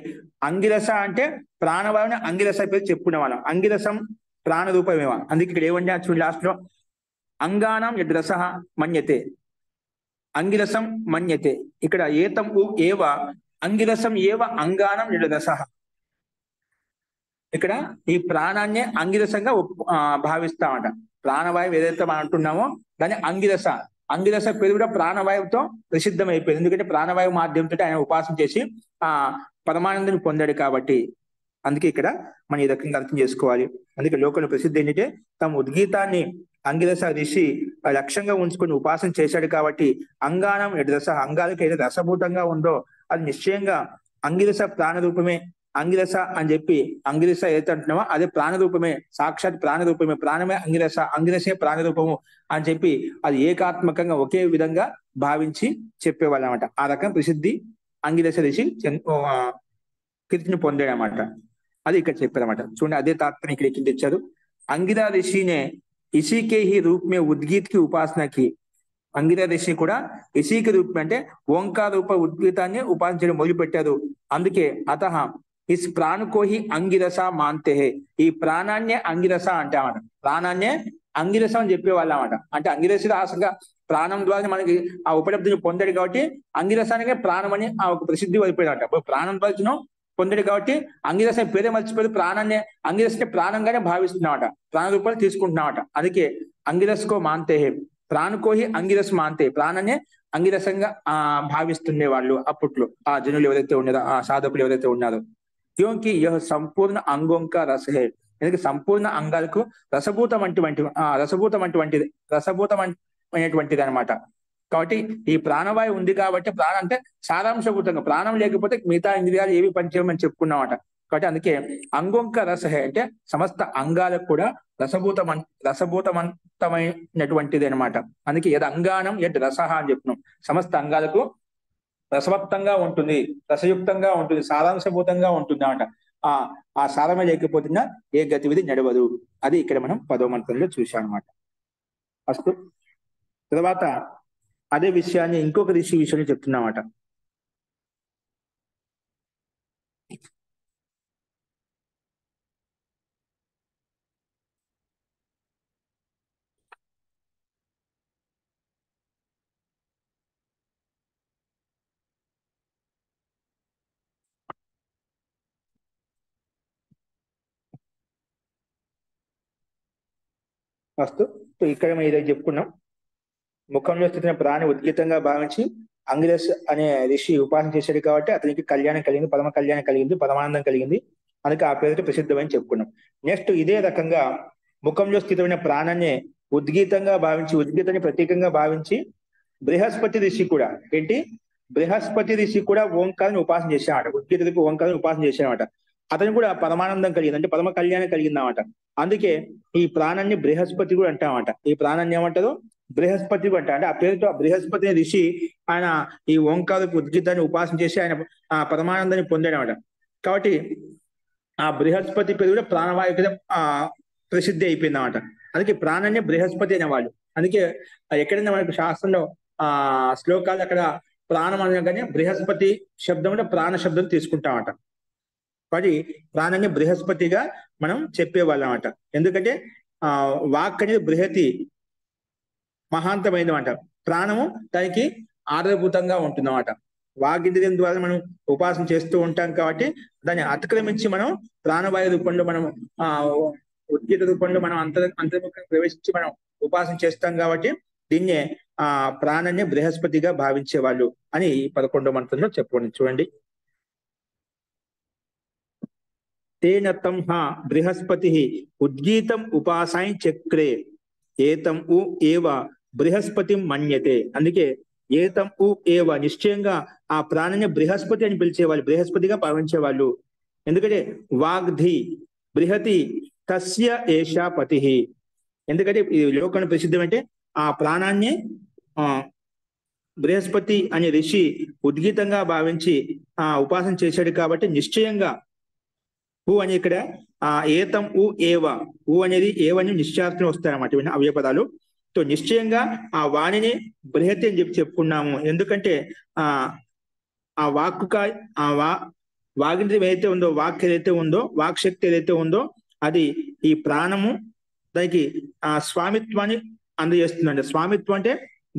అంగిరస అంటే ప్రాణవాయువుని అంగిరస పేరు చెప్పుకునే వాళ్ళం. అంగిరసం ప్రాణరూపమేవ. అందుకే ఇక్కడ ఏమంటే చూడండి లాస్ట్ లో అంగానం యద్ రసః మన్యతే, అంగిరసం మన్యతే. ఇక్కడ ఏతం ఏవ అంగిరసం ఏవ అంగానం యద్ రసః. ఇక్కడ ఈ ప్రాణాన్నే అంగిరసంగా భావిస్తామట. ప్రాణవాయువు ఏదైతే మనం అంటున్నామో దాన్ని అంగిరస, అంగిరస పేరు కూడా ప్రాణవాయువుతో ప్రసిద్ధం అయిపోయింది. ఎందుకంటే ప్రాణవాయువు మాధ్యమంతో ఆయన ఉపాసన చేసి ఆ పరమానందాన్ని పొందాడు కాబట్టి. అందుకే ఇక్కడ మనం ఈ రకంగా అర్థం చేసుకోవాలి. అందుకే లోకంలో ప్రసిద్ధి ఏంటంటే తమ ఉద్గీతాన్ని అంగిరస ఋషి లక్ష్యంగా ఉంచుకొని ఉపాసన చేశాడు కాబట్టి అంగానం రస, అంగాలకు ఏదైతే రసభూతంగా ఉందో అది నిశ్చయంగా అంగిరస ప్రాణరూపమే. అంగిరస అని చెప్పి అంగిరస ఏదైతే అంటున్నామో అదే ప్రాణరూపమే, సాక్షాత్ ప్రాణరూపమే, ప్రాణమే అంగిరస, అంగిరసే ప్రాణరూపము అని చెప్పి అది ఏకాత్మకంగా ఒకే విధంగా భావించి చెప్పేవాళ్ళు అనమాట. ఆ రకం ప్రసిద్ధి అంగిరస ఋషి కీర్తిని పొందాడు అనమాట. అది ఇక్కడ చెప్పారన్నమాట. చూడండి అదే తాత్పర్యం ఇక్కడ కింద ఇచ్చారు. अंगिरा ऋषि ने इसी के ही रूप में उद्गीत की उपासना की. अंगिरा ऋषि కూడా इसी के रूप में అంటే ఓంకార రూప ఉద్గీతాన్ని ఉపాసన చేయడం మొదలు పెట్టారు. అందుకే అతః ఇస్ ప్రాణ కో హి అంగిరస మాన్తే హే, ఈ ప్రాణాన్నే అంగిరస అంటే అన్నమాట. ప్రాణాన్నే అంగిరసం అని చెప్పేవాళ్ళు అన్నమాట. అంటే అంగిరసుడు ఆసంగా ప్రాణం ద్వారా మనకి ఆ ఉపలబ్ధిని పొందాడు కాబట్టి అంగిరసానికే ప్రాణం అని ఆ ఒక ప్రసిద్ధి అయిపోయిందట. ప్రాణం ద్వారా పొందాడు కాబట్టి అంగిరసం పేరే మర్చిపోయి ప్రాణాన్ని అంగిరసే ప్రాణంగానే భావిస్తున్నామట, ప్రాణ రూపాలు తీసుకుంటున్నామట. అందుకే అంగిరస్కో మాన్తే హే, ప్రాణకోహి అంగిరస్ మాన్తే, ప్రాణాన్ని అంగిరసంగా భావిస్తుండే వాళ్ళు అప్పట్లో ఆ జనులు ఎవరైతే ఉన్నారో, ఆ సాధకులు ఎవరైతే ఉన్నారో. క్యోంకి యహ్ సంపూర్ణ అంగోంక రస హే, ఎందుకంటే సంపూర్ణ అంగాలకు రసభూతమైనటువంటిది అనమాట. కాబట్టి ఈ ప్రాణవాయు ఉంది కాబట్టి ప్రాణం అంటే సారాంశభూతంగా, ప్రాణం లేకపోతే మిగతా ఇంద్రియాలు ఏవి పనిచేయమని చెప్పుకున్నామట. కాబట్టి అందుకే అంగోంక రసహే అంటే సమస్త అంగాలకు కూడా రసభూతమైనటువంటిది అనమాట. అందుకే యద్ అంగానం యద్ రసహ అని చెప్తున్నాం. సమస్త అంగాలకు రసవత్తంగా ఉంటుంది, రసయుక్తంగా ఉంటుంది, సారాంశభూతంగా ఉంటుంది అన్నమాట. ఆ సారమే లేకపోతున్నా ఏ గతివిధి నడవదు. అది ఇక్కడ మనం 10వ మంత్రంలో చూసాం అనమాట. అస్తు. తర్వాత అదే విషయాన్ని ఇంకొక ఋషి విషయంలో చెప్తున్నామట. అస్తు. ఇక్కడ మనం ఇదే చెప్పుకున్నాం. ముఖంలో స్థితిని ప్రాణి ఉద్గీతంగా భావించి అంగిరస్ అనే ఋషి ఉపాసన చేశాడు కాబట్టి అతనికి కళ్యాణం కలిగింది, పరమ కళ్యాణం కలిగింది, పరమానందం కలిగింది. అందుకే ఆ పేరుతో ప్రసిద్ధమని చెప్పుకున్నాం. నెక్స్ట్ ఇదే రకంగా ముఖంలో స్థితమైన ప్రాణాన్ని ఉద్గీతంగా భావించి, ఉద్గీతాన్ని ప్రత్యేకంగా భావించి బృహస్పతి ఋషి కూడా బృహస్పతి ఋషి కూడా ఓంకారాన్ని ఉపాసన చేశాడట. ఉద్గీత రూపి ఓంకారాన్ని ఉపాసన చేశాడట. అతను కూడా పరమానందం కలిగింది, అంటే పరమ కళ్యాణం కలిగిందన్నమాట. అందుకే ఈ ప్రాణాన్ని బృహస్పతి కూడా అంటామట. ఈ ప్రాణాన్ని ఏమంటారు? బృహస్పతి అంట. అంటే ఆ పేరుతో బృహస్పతి ఋషి ఆయన ఈ ఓంకార ఉద్గీతాన్ని ఉపాసన చేసి ఆయన ఆ పరమానందాన్ని పొందాడనమాట. కాబట్టి ఆ బృహస్పతి పేరు కూడా ప్రాణవాయు కింద ప్రసిద్ధి అయిపోయింది అనమాట. అందుకే ప్రాణాన్ని బృహస్పతి అనేవాళ్ళు. అందుకే ఎక్కడైనా మనకు శాస్త్రంలో శ్లోకాలు అక్కడ ప్రాణం అనగానే బృహస్పతి శబ్దం కూడా ప్రాణ శబ్దం తీసుకుంటామట. కాబట్టి ప్రాణాన్ని బృహస్పతిగా మనం చెప్పేవాళ్ళం అనమాట. ఎందుకంటే వాక్ అనేది బృహతి మహాంతమైనమాట. ప్రాణము దానికి ఆధారభూతంగా ఉంటుందన్నమాట. వాగింద్రియం ద్వారా మనం ఉపాసన చేస్తూ ఉంటాం కాబట్టి దాన్ని అతిక్రమించి మనం ప్రాణవాయు రూపంలో మనం ఉద్గీత రూపంలో మనం అంతర్ముఖంగా ప్రవేశించి మనం ఉపాసన చేస్తాం కాబట్టి దీన్నే ప్రాణాన్ని బృహస్పతిగా భావించేవాళ్ళు అని 11వ మంత్రంలో చెప్పుకోండి. చూడండి. తేన తం బృహస్పతి ఉద్గీతం ఉపాసాయ చక్రే ఏతం ఉ ఏవ బృహస్పతి మన్యతే. అందుకే ఏతం ఉ ఏవ నిశ్చయంగా ఆ ప్రాణిని బృహస్పతి అని పిలిచేవాళ్ళు, బృహస్పతిగా భావించేవాళ్ళు. ఎందుకంటే వాగ్ధి బృహతి తస్య ఏషా పతి. ఎందుకంటే ఈ లోకంలో ప్రసిద్ధం అంటే ఆ ప్రాణాన్ని బృహస్పతి అనే ఋషి ఉద్గీతంగా భావించి ఉపాసన చేశాడు కాబట్టి నిశ్చయంగా ఊ అని ఇక్కడ ఏతం ఉ ఏవ, ఊ అనేది ఏవని నిశ్చయార్థం వస్తాయన్నమాట. ఇవన్నీ అవయ పదాలు. తో నిశ్చయంగా ఆ వాణిని బృహతి అని చెప్పుకున్నాము. ఎందుకంటే ఆ వాక్కు వాగింద్రియం ఏదైతే ఉందో, వాక్ ఏదైతే ఉందో, వాక్ శక్తి ఏదైతే ఉందో అది ఈ ప్రాణము దానికి స్వామిత్వాన్ని అందజేస్తుందండి. స్వామిత్వం అంటే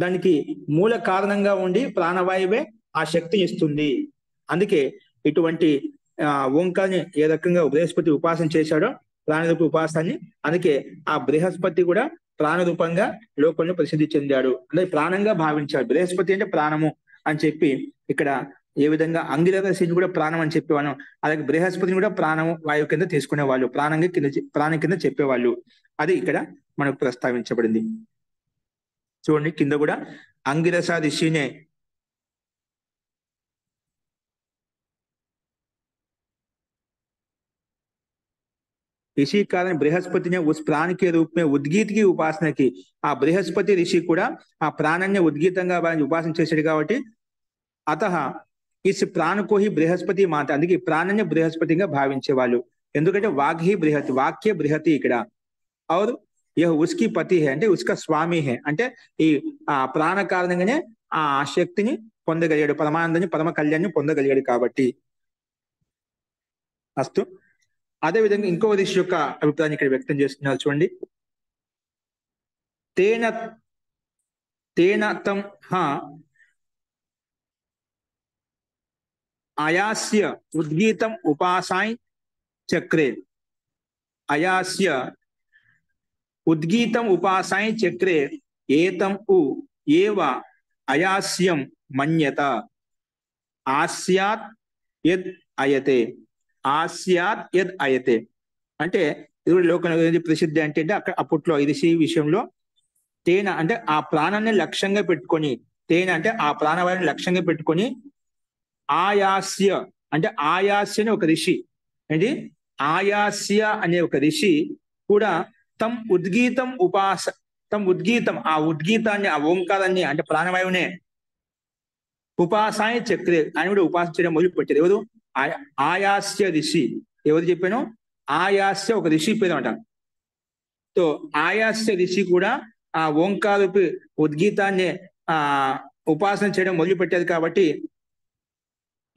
దానికి మూల కారణంగా ఉండి ప్రాణవాయువే ఆ శక్తిని ఇస్తుంది. అందుకే ఇటువంటి ఓంకారాన్ని ఏ రకంగా బృహస్పతి ఉపాసన చేశాడో ప్రాణరూప ఉపాసనని, అందుకే ఆ బృహస్పతి కూడా ప్రాణరూపంగా లోకంలో ప్రసిద్ధి చెందాడు. అంటే ప్రాణంగా భావించాడు. బృహస్పతి అంటే ప్రాణము అని చెప్పి ఇక్కడ ఏ విధంగా అంగిరసిని కూడా ప్రాణం అని చెప్పేవాళ్ళం, అలాగే బృహస్పతిని కూడా ప్రాణము వాయువు కింద తీసుకునేవాళ్ళు, ప్రాణం కింద చెప్పేవాళ్ళు. అది ఇక్కడ మనకు ప్రస్తావించబడింది. చూడండి కింద కూడా అంగిరస ऋषिने इसी कारण बृहस्पति ने उस प्राण के रूप में उद्गीत की उपासना की. ఆ బృహస్పతి ఋషి కూడా ఆ ప్రాణాన్ని ఉద్గీతంగా ఉపాసన చేశాడు కాబట్టి అతః इस प्राण को ही बृहस्पति मानते. అందుకే ప్రాణాన్ని బృహస్పతిగా భావించేవాళ్ళు. ఎందుకంటే వాగ్ ही బృహతి, వాక్య బృహతి ఇక్కడ. और यह उसकी पति है అంటే उसका స్వామి है. అంటే ఈ ప్రాణ కారణంగానే ఆ శక్తిని పొందగలిగాడు, పరమానందాన్ని పరమ కళ్యాణ్ని పొందగలిగాడు కాబట్టి. అస్తు. అదే విధంగా ఇంకో ఋషి యొక్క అభిప్రాయాన్ని ఇక్కడ వ్యక్తం చేస్తున్నారు. చూడండి. తేన తం అయాస్య ఉద్గీతం ఉపాసాయ చక్రే. అయాస్య ఉద్గీతం ఉపాసాయ చక్రే ఏతం ఉ ఏవ అయాస్యం మన్యత. ఆస్యాత్ యద్ అయతే, ఆస్యాత్ యద్ అయతే. అంటే ఇది లోకంలో ప్రసిద్ధి అంటే అక్కడ అప్పట్లో ఈ ఋషి విషయంలో తేన అంటే ఆ ప్రాణాన్ని లక్ష్యంగా పెట్టుకొని, తేన అంటే ఆ ప్రాణవాయుని లక్ష్యంగా పెట్టుకొని, ఆయాస్య అంటే ఆయాస్య అనే ఒక ఋషి, ఏంటి ఆయాస్య అనే ఒక ఋషి కూడా తమ్ ఉద్గీతం ఉద్గీతం ఆ ఉద్గీతాన్ని ఆ ఓంకారాన్ని అంటే ప్రాణవాయువునే ఉపాసాయ చక్రే అని కూడా ఉపాసించడం మొదలు పెట్టారు. ఎవరు? ఆయాస్య ఋషి. ఎవరు చెప్పాను? ఆయాస్య ఒక ఋషి పేరు అంట. సో ఆయాస్య ఋషి కూడా ఆ ఓంకారూపి ఉద్గీతాన్ని ఉపాసన చేయడం మొదలు పెట్టారు కాబట్టి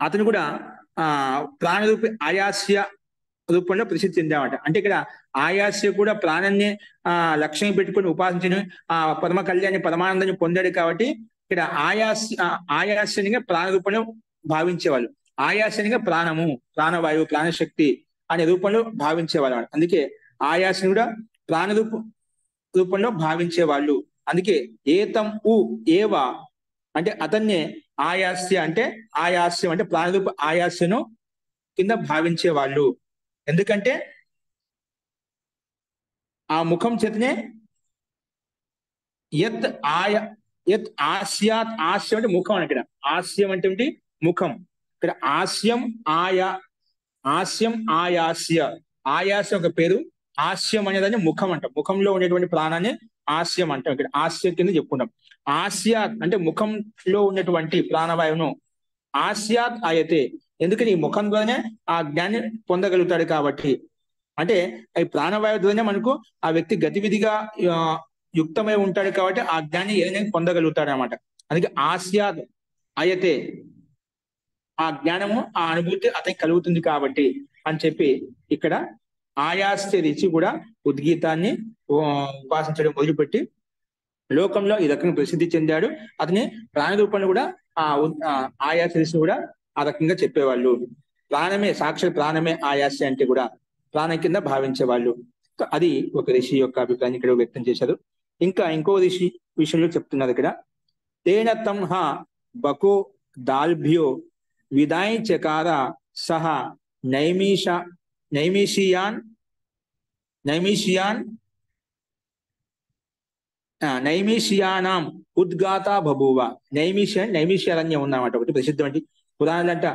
అతను కూడా ప్రాణరూపి ఆయాస్య రూపంలో ప్రసిద్ధి చెందామట. అంటే ఇక్కడ ఆయాస్య కూడా ప్రాణాన్ని లక్ష్యం పెట్టుకుని ఉపాసించిన పరమ కళ్యాణి పరమానందాన్ని పొందాడు కాబట్టి ఇక్కడ ఆయాస్యనిగా ప్రాణ రూపంలో భావించేవాళ్ళు. ఆయాస్యనిగా ప్రాణము, ప్రాణవాయువు, ప్రాణశక్తి అనే రూపంలో భావించేవాళ్ళు. అందుకే ఆయాస్యని కూడా ప్రాణ రూపంలో భావించేవాళ్ళు అందుకే ఏతం ఉ ఏవ అంటే అతన్నే ఆయాస్య అంటే ఆయాస్యం అంటే ప్రాణరూప ఆయాస్యను కింద భావించే వాళ్ళు. ఎందుకంటే ఆ ముఖం చేతనే యత్ ఆయ యత్ ఆస్యాత్, ఆస్యం అంటే ముఖం అని. ఇక్కడ ఆస్యం అంటే ఏంటి? ముఖం. ఇక్కడ ఆస్యం ఆస్యం ఆయాస్య, ఆయాస్యం ఒక పేరు, ఆస్యం అనేదాన్ని ముఖం అంటాం. ముఖంలో ఉండేటువంటి ప్రాణాన్ని ఆస్యం అంటాం. ఇక్కడ ఆస్యం కింద చెప్పుకుంటాం. ఆస్యాత్ అంటే ముఖంలో ఉన్నటువంటి ప్రాణవాయువును ఆస్యాత్ ఆయతే, ఎందుకని ఈ ముఖం ద్వారానే ఆ జ్ఞాన్ని పొందగలుగుతాడు కాబట్టి. అంటే ఈ ప్రాణవాయువు ద్వారానే మనకు ఆ వ్యక్తి గతివిధిగా యుక్తమై ఉంటాడు కాబట్టి ఆ జ్ఞాన్ని ఏదైనా పొందగలుగుతాడు అనమాట. అందుకే ఆస్యాత్ ఆయతే, ఆ జ్ఞానము ఆ అనుభూతి అతనికి కలుగుతుంది కాబట్టి అని చెప్పి ఇక్కడ ఆయాస్య రుచి కూడా ఉద్గీతాన్ని ఉపాసించడం మొదలుపెట్టి లోకంలో ఈ రకంగా ప్రసిద్ధి చెందాడు. అతని ప్రాణరూపంలో కూడా ఆయాస్య రుచి కూడా ఆ రకంగా చెప్పేవాళ్ళు. ప్రాణమే సాక్షాత్ ప్రాణమే ఆయాస్య అంటే కూడా ప్రాణం కింద భావించేవాళ్ళు. అది ఒక ఋషి యొక్క అభిప్రాయాన్ని ఇక్కడ వ్యక్తం చేశారు. ఇంకా ఇంకో ఋషి విషయంలో చెప్తున్నారు ఇక్కడ, తేన తంహ బకో దాల్భ్యో విదాయి చకార సహ నైమిషియానాం ఉద్గాత బభూవ. నైమిషారణ్యం ఉందన్నమాట, ఒకటి ప్రసిద్ధం. పురాణాలు అంట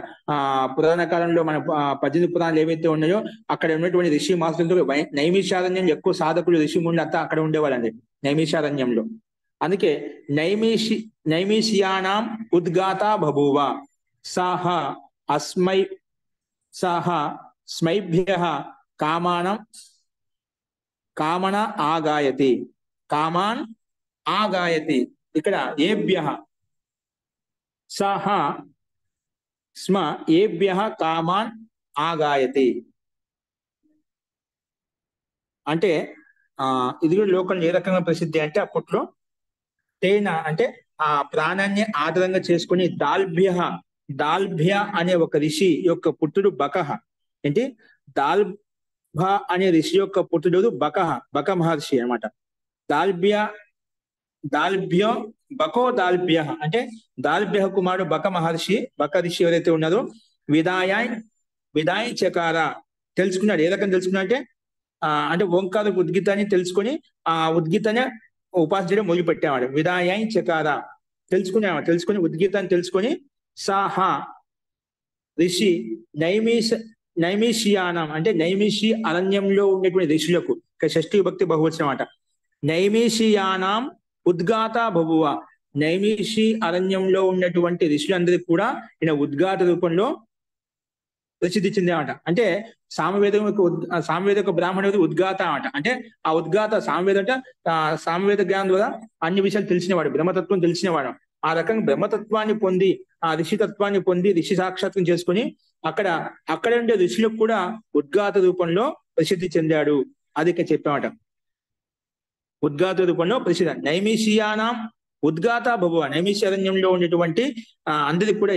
పురాణ కాలంలో మన 18 పురాణాలు ఏవైతే ఉన్నాయో అక్కడ ఉన్నటువంటి ఋషి మాస్టర్లతో నైమిషారణ్యం ఎక్కువ సాధకులు ఋషి ముందు అంతా అక్కడ ఉండేవాళ్ళండి, నైమిషారణ్యంలో. అందుకే నైమిషియానాం ఉద్గాత బభూవ సహ స్మైభ్య కామన ఆగాయతి. కామాన్ ఆగాయతి, ఇక్కడ ఏభ్య సహ స్మ ఏభ్య కామాన్ ఆగాయతి అంటే ఇది కూడా లోకంలో ఏ రకంగా ప్రసిద్ధి అంటే అప్పట్లో తేన అంటే ఆ ప్రాణాన్ని ఆధారంగా చేసుకుని దాల్భ్య అనే ఒక ఋషి యొక్క పుత్రుడు బకహ. ఏంటి? దాల్భ అనే ఋషి యొక్క పుత్రుడు బక మహర్షి అనమాట. బకో దాల్భ్య అంటే దాల్భ్య కుమారుడు బక మహర్షి, బక ఋషి ఎవరైతే ఉన్నారో విదాయ చకార తెలుసుకున్నాడు. ఏ రకంగా తెలుసుకున్నా అంటే ఓంకార ఉద్గీతాన్ని తెలుసుకొని ఆ ఉద్గీతాన్ని ఉపాసించడం మొదలు పెట్టేవాడు. విదాయ చకార తెలుసుకుని ఉద్గీతాన్ని తెలుసుకొని సాహ ఋషి నైమిషియానం అంటే నైమిషి అరణ్యంలో ఉండేటువంటి ఋషులకు, షష్ఠీ విభక్తి బహువచనం అన్నమాట. నైమిషియానాం ఉద్గాత బభువ, నైమిషి అరణ్యంలో ఉన్నటువంటి ఋషులందరికీ కూడా ఈయన ఉద్గాత రూపంలో ప్రసిద్ధి చెందేమాట. అంటే సామవేద బ్రాహ్మణుడు ఉద్గాత అన్నమాట. అంటే ఆ ఉద్గాత సామవేద జ్ఞానం ద్వారా అన్ని విషయాలు తెలిసినవాడు, బ్రహ్మతత్వం తెలిసినవాడు. ఆ రకంగా బ్రహ్మతత్వాన్ని పొంది ఆ ఋషితత్వాన్ని పొంది ఋషి సాక్షాత్వం చేసుకుని అక్కడ ఉండే ఋషులకు కూడా ఉద్గాత రూపంలో ప్రసిద్ధి చెందాడు. అది ఇక్కడ చెప్పామట. ఉద్గాత రూపంలో ప్రసిద్ధ నైమిషియానాం ఉద్గాత బభువ, నైమిషారణ్యంలో ఉండేటువంటి అందరికి కూడా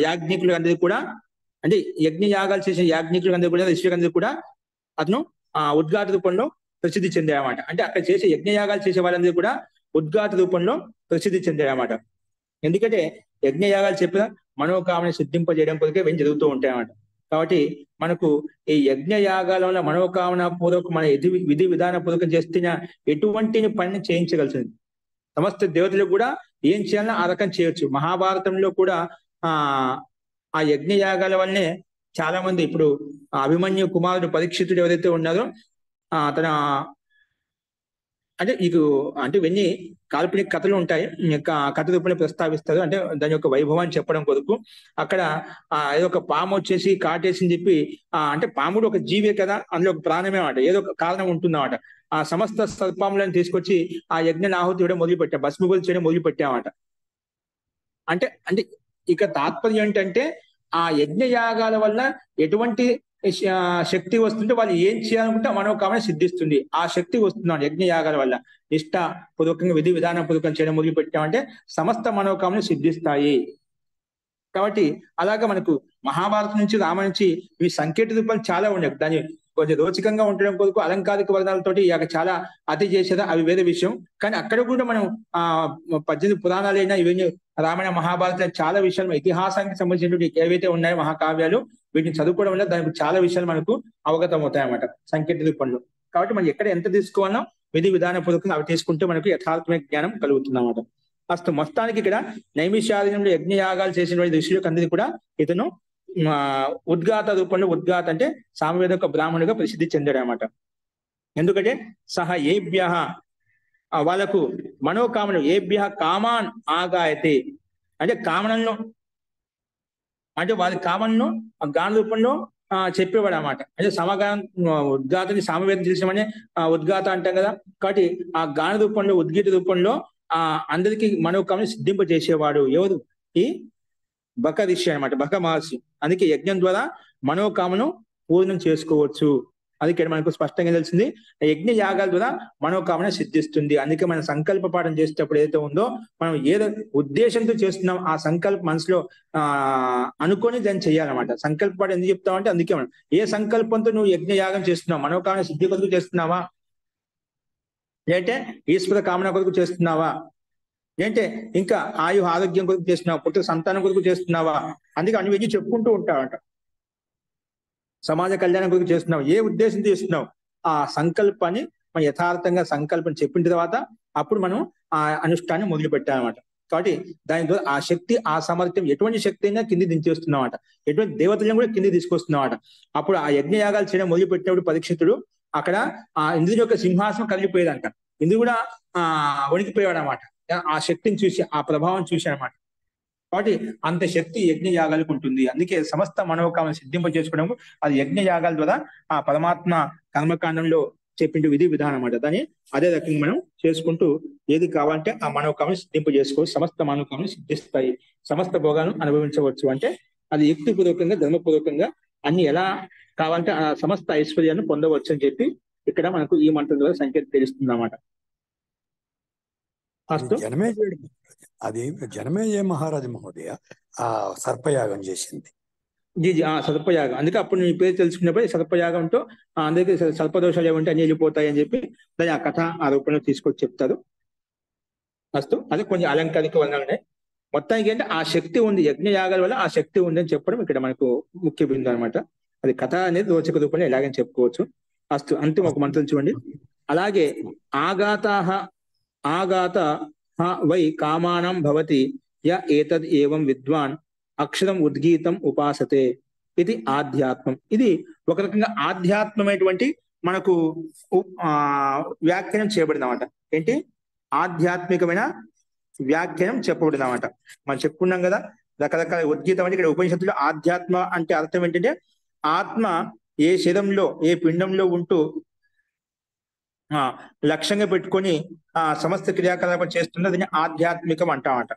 యాజ్ఞికులు అందరికి కూడా, అంటే యజ్ఞ యాగాలు చేసే యాజ్ఞికులు అందరూ కూడా ఋషులందరూ కూడా అతను ఉద్గాత రూపంలో ప్రసిద్ధి చెందాయన్నమాట. అంటే అక్కడ చేసే యజ్ఞ యాగాలు చేసే వాళ్ళందరూ కూడా ఉద్గాత రూపంలో ప్రసిద్ధి చెందాయన్నమాట. ఎందుకంటే యజ్ఞ యాగాలు చెప్పిన మనోకామని సిద్ధింపజేయడం కొరకే ఇవన్నీ జరుగుతూ ఉంటాయన్నమాట. కాబట్టి మనకు ఈ యజ్ఞ యాగాల వల్ల మనోకామన పూర్వక మన విధి విధాన పూర్వకం చేస్తున్న ఎటువంటి పనిని చేయించగలిసింది. సమస్త దేవతలకు కూడా ఏం చేయాలన్నా ఆ రకం చేయొచ్చు. మహాభారతంలో కూడా ఆ యజ్ఞ యాగాల వల్లనే చాలా మంది, ఇప్పుడు అభిమన్యు కుమారుడు పరీక్షితుడు ఎవరైతే ఉన్నారో తన అంటే ఇవన్నీ కాల్పనిక కథలు ఉంటాయి, కథ రూపంలో ప్రస్తావిస్తారు. అంటే దాని యొక్క వైభవాన్ని చెప్పడం కొరకు అక్కడ ఏదో ఒక పాము వచ్చేసి కాటేసి చెప్పి అంటే పాముడు ఒక జీవే కదా, అందులో ఒక ప్రాణమే అన్నమాట, ఏదో ఒక కారణం ఉంటుందన్నమాట. ఆ సమస్త సర్పాములను తీసుకొచ్చి ఆ యజ్ఞ ఆహుతి ఇవ్వడం మొదలుపెట్టాం, భస్మీభూతం చేయడం మొదలుపెట్టామట. అంటే ఇక తాత్పర్యం ఏంటంటే ఆ యజ్ఞ యాగాల వల్ల ఎటువంటి శక్తి వస్తుంటే వాళ్ళు ఏం చేయాలనుకుంటే మనోకామన సిద్ధిస్తుంది. ఆ శక్తి వస్తున్నాడు యజ్ఞ యాగాల వల్ల. నిష్ఠ పూర్వకంగా విధి విధానం పూర్వకం చేయడం మొదలు పెట్టామంటే సమస్త మనోకామన సిద్ధిస్తాయి. కాబట్టి అలాగా మనకు మహాభారతం నుంచి రామ నుంచి ఈ సంకేత రూపాలు చాలా ఉన్నాయి. దాని కొంచెం రోచకంగా ఉండడం కొరకు అలంకారిక వర్ణాలతోటి చాలా అతి చేసేదా అవి వేరే విషయం. కానీ అక్కడ కూడా మనం 18 పురాణాలైనా ఇవన్నీ రామాయణ మహాభారత చాలా విషయాలు ఇతిహాసానికి సంబంధించినటువంటి ఏవైతే ఉన్నాయో మహాకావ్యాలు వీటిని చదువుకోవడం వల్ల దానికి చాలా విషయాలు మనకు అవగతం అవుతాయి అన్నమాట సంకేత రూపంలో. కాబట్టి మనం ఎక్కడ ఎంత తీసుకోవాలో విధి విధానపూర్వకంగా అవి తీసుకుంటే మనకు యథార్థమైన జ్ఞానం కలుగుతుంది అన్నమాట. అసలు మొత్తానికి ఇక్కడ నైమిషారణ్యంలో యజ్ఞయాగాలు చేసినటువంటి ఋషులకు అందరికీ కూడా ఇతను ఉద్గాత రూపంలో, ఉద్గాత అంటే సామవేద ఒక బ్రాహ్మణుడిగా ప్రసిద్ధి చెందాడు అనమాట. ఎందుకంటే సహ ఏభ్య వాళ్ళకు మనోకామను ఏభ్య కామాన్ ఆగాయతే అంటే కామనలను అంటే వాళ్ళ కామన్ను గాన రూపంలో చెప్పేవాడు అనమాట. అంటే సమగానం ఉద్గాతని సామవేదం చేసామని ఉద్గాత అంటాం కదా. కాబట్టి ఆ గాన రూపంలో ఉద్గీత రూపంలో అందరికీ మనోకామని సిద్ధింప చేసేవాడు ఎవరు? ఈ బక ఋషి అనమాట, బక మహర్షి. అందుకే యజ్ఞం ద్వారా మనోకామను పూర్ణం చేసుకోవచ్చు. అది ఇక్కడ మనకు స్పష్టంగా తెలిసింది. యజ్ఞ యాగాల ద్వారా మనోకామన సిద్ధిస్తుంది. అందుకే మనం సంకల్ప పాఠం చేసేటప్పుడు ఏదైతే ఉందో మనం ఏదో ఉద్దేశంతో చేస్తున్నాం ఆ సంకల్ప మనసులో అనుకొని దాన్ని చేయాలన్నమాట. సంకల్ప పాఠం ఎందుకు చెప్తామంటే అందుకే మనం ఏ సంకల్పంతో నువ్వు యజ్ఞ యాగం చేస్తున్నావు, మనోకామన సిద్ధి కొరకు చేస్తున్నావా, ఏంటే ఈశ్వర కామన కొరకు చేస్తున్నావా, ఏంటే ఇంకా ఆయు ఆరోగ్యం కొరకు చేస్తున్నావా, పుట్టిన సంతానం కొరకు చేస్తున్నావా, అందుకే అన్ని చెప్పుకుంటూ ఉంటావంట. సమాజ కళ్యాణం కొరకు చేస్తున్నావు, ఏ ఉద్దేశంతో చేస్తున్నావు ఆ సంకల్పాన్ని మనం యథార్థంగా సంకల్పం చెప్పిన తర్వాత అప్పుడు మనం ఆ అనుష్ఠాన్ని మొదలు పెట్టామన్నమాట. కాబట్టి దాని ద్వారా ఆ శక్తి ఆ సామర్థ్యం ఎటువంటి శక్తి అయినా కింది దించేస్తున్నామట, ఎటువంటి దేవతలను కూడా కింది తీసుకొస్తున్నామట. అప్పుడు ఆ యజ్ఞయాగాలు చేయడం మొదలు పెట్టినప్పుడు పరీక్షితుడు అక్కడ ఆ ఇంద్రుడి యొక్క సింహాసనం కదిలిపోయేదంట. ఇంద్రుడు కూడా వణికిపోయాడు అనమాట ఆ శక్తిని చూసి, ఆ ప్రభావం చూసి అనమాట. కాబట్టి అంత శక్తి యజ్ఞ యాగాలకు ఉంటుంది. అందుకే సమస్త మనోకామన సిద్ధింప చేసుకోవడం అది యజ్ఞ యాగాల ద్వారా ఆ పరమాత్మ కర్మకాండంలో చెప్పిన విధి విధానం అన్నమాట. దాన్ని అదే రకంగా మనం చేసుకుంటూ ఏది కావాలంటే ఆ మనోకామన సిద్ధింప చేసుకోవచ్చు. సమస్త మనోకామన సిద్ధిస్తాయి, సమస్త భోగాలను అనుభవించవచ్చు. అంటే అది యుక్తిపూర్వకంగా ధర్మపూర్వకంగా అన్ని ఎలా కావాలంటే ఆ సమస్త ఐశ్వర్యాన్ని పొందవచ్చు అని చెప్పి ఇక్కడ మనకు ఈ మంత్రం ద్వారా సంకేతం తెలుస్తుంది అన్నమాట. అది జనమేజయ మహారాజు మహోదయ ఆ సర్పయాగం చేసింది. సర్పయాగం. అందుకే అప్పుడు నీ పేరు తెలుసుకున్నప్పుడు సర్పయాగంతో అందరికీ సర్పదోషాలు ఏమంటే అన్ని వెళ్ళిపోతాయి అని చెప్పి దాని ఆ కథ ఆ రూపంలో తీసుకొచ్చి చెప్తారు. అస్తు అది కొంచెం అలంకారిక వర్ణాలు ఉన్నాయి. మొత్తానికి అంటే ఆ శక్తి ఉంది, యజ్ఞ యాగాల వల్ల ఆ శక్తి ఉంది అని చెప్పడం ఇక్కడ మనకు ముఖ్య బిందు అనమాట. అది కథ అనేది రోచక రూపంలో ఎలాగని చెప్పుకోవచ్చు. అస్తు అంతిమ ఒక మంత్రం చూడండి. అలాగే ఆగాత వై కామానం భవతి య ఏతద్ ఏవం విద్వాన్ అక్షరం ఉద్గీతం ఉపాసతే ఇది ఆధ్యాత్మం. ఇది ఒక రకంగా ఆధ్యాత్మమైనటువంటి మనకు వ్యాఖ్యానం చేయబడింది అన్నమాట. ఏంటి ఆధ్యాత్మికమైన వ్యాఖ్యానం చెప్పబడింది అన్నమాట. మనం చెప్పుకున్నాం కదా రకరకాల ఉద్గీతం అంటే ఇక్కడ ఉపనిషత్తులో ఆధ్యాత్మ అంటే అర్థం ఏంటంటే ఆత్మ ఏ శరీరంలో ఏ పిండంలో ఉంటూ లక్ష్యంగా పెట్టుకొని ఆ సమస్త క్రియాకలాపం చేస్తున్నది దీన్ని ఆధ్యాత్మికం అంటామట.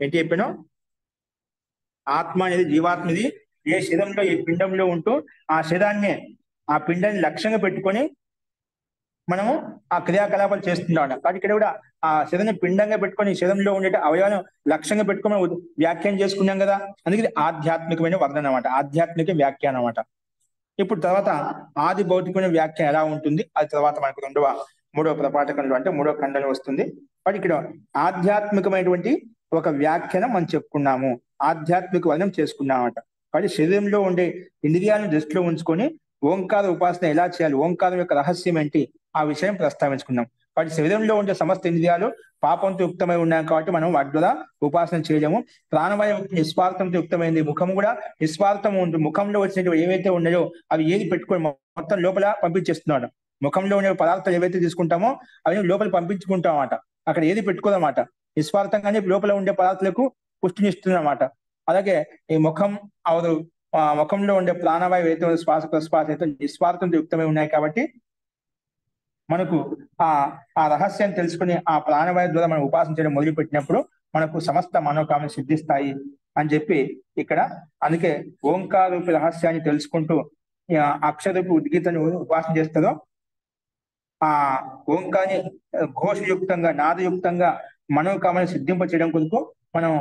ఏంటి చెప్పాను? ఆత్మ అనేది జీవాత్మది ఏ శరీరంలో ఏ పిండంలో ఉంటూ ఆ శరీరాన్ని ఆ పిండాన్ని లక్ష్యంగా పెట్టుకొని మనము ఆ క్రియాకలాపాలు చేస్తున్నాం. కాబట్టి ఇక్కడ కూడా ఆ శరీరాన్ని పిండంగా పెట్టుకొని శరీరంలో ఉండే అవయవాలను లక్ష్యంగా పెట్టుకొని వ్యాఖ్యానం చేసుకున్నాం కదా. అందుకే ఆధ్యాత్మికమైన వర్ణన అనమాట, ఆధ్యాత్మిక వ్యాఖ్యానం అనమాట. ఇప్పుడు తర్వాత ఆది భౌతికమైన వ్యాఖ్య ఎలా ఉంటుంది అది తర్వాత మనకు మూడవ ప్రపాఠకంలో అంటే మూడవ ఖండంలో వస్తుంది. కాబట్టి ఇక్కడ ఆధ్యాత్మికమైనటువంటి ఒక వ్యాఖ్యానం మనం చెప్పుకున్నాము, ఆధ్యాత్మిక వర్ణం చేసుకున్నామట. కాబట్టి శరీరంలో ఉండే ఇంద్రియాలను దృష్టిలో ఉంచుకొని ఓంకార ఉపాసన ఎలా చేయాలి, ఓంకారం యొక్క రహస్యం ఏంటి ఆ విషయం ప్రస్తావించుకున్నాం. కాబట్టి శరీరంలో ఉండే సమస్త ఇంద్రియాలు పాపంతో యుక్తమై ఉన్నాయి కాబట్టి మనం వాటి ద్వారా ఉపాసన చేయలేము. ప్రాణవాయువు నిస్వార్థంతో యుక్తమైంది, ముఖం కూడా నిస్వార్థం ఉంటుంది. ముఖంలో వచ్చినవి ఏవైతే ఉన్నాయో అవి ఏది పెట్టుకొని మొత్తం లోపల పంపించేస్తున్నాడు. ముఖంలో ఉండే పదార్థాలు ఏవైతే తీసుకుంటామో అవి లోపల పంపించుకుంటాం అన్నమాట. అక్కడ ఏది పెట్టుకోదన్నమాట, నిస్వార్థంగానే లోపల ఉండే పదార్థాలకు పుష్టినిస్తుందన్నమాట. అలాగే ఈ ముఖంలో ఉండే ప్రాణవాయువు అయితే శ్వాస ప్రశ్వాస అయితే నిస్వార్థంతో యుక్తమై ఉన్నాయి కాబట్టి మనకు ఆ రహస్యాన్ని తెలుసుకుని ఆ ప్రాణవాయు ద్వారా మనం ఉపాసన చేయడం మొదలు పెట్టినప్పుడు మనకు సమస్త మనోకామన సిద్ధిస్తాయి అని చెప్పి ఇక్కడ అందుకే ఓంకార రూప రహస్యాన్ని తెలుసుకుంటూ అక్షరూపి ఉద్గీతను ఉపాసన చేస్తుందో ఆ ఓంకాన్ని ఘోషయుక్తంగా నాదయుక్తంగా మనోకామని సిద్ధింప చేయడం కొరకు మనం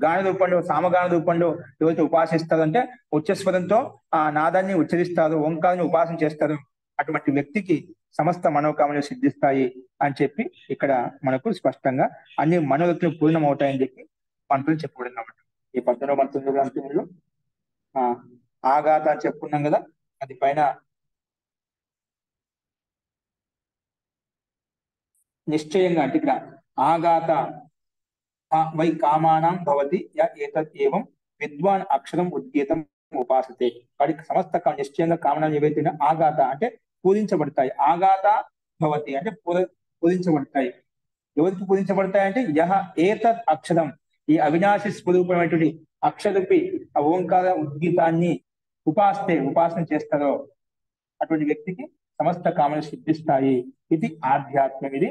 గాన రూపంలో సామగాన రూపంలో ఎవరైతే ఉపాసిస్తారంటే ఉచ్చస్వరంతో ఆ నాదాన్ని ఉచ్చరిస్తారు, ఓంకారాన్ని ఉపాసన చేస్తారు. అటువంటి వ్యక్తికి సమస్త మనోకామనలు సిద్ధిస్తాయి అని చెప్పి ఇక్కడ మనకు స్పష్టంగా అన్ని మనోరక్తులు పూర్ణమవుతాయని చెప్పి మంత్రులు చెప్పబడింది అన్నమాట. ఈ 19 అంశంలో ఆఘాత అని చెప్పుకున్నాం కదా, అది పైన నిశ్చయంగా అంటే ఇక్కడ ఆఘాత వై కామానాం భవతి ఏతత్ ఏవం విద్వాన్ అక్షరం ఉద్గీతం ఉపాసతే. వాడికి సమస్త నిశ్చయంగా కామనాలు ఏవైతే ఆఘాత అంటే పూజించబడతాయి, ఆఘాత భవతి అంటే పూజించబడతాయి. ఎవరికి పూజించబడతాయి అంటే యహ ఏతత్ అక్షరం, ఈ అవినాశి స్వరూపమైనటువంటి అక్షరూపి ఆ ఓంకార ఉద్గీతాన్ని ఉపాసన చేస్తారో అటువంటి వ్యక్తికి సమస్త కామనలు సిద్ధిస్తాయి. ఇది ఆధ్యాత్మం. ఇది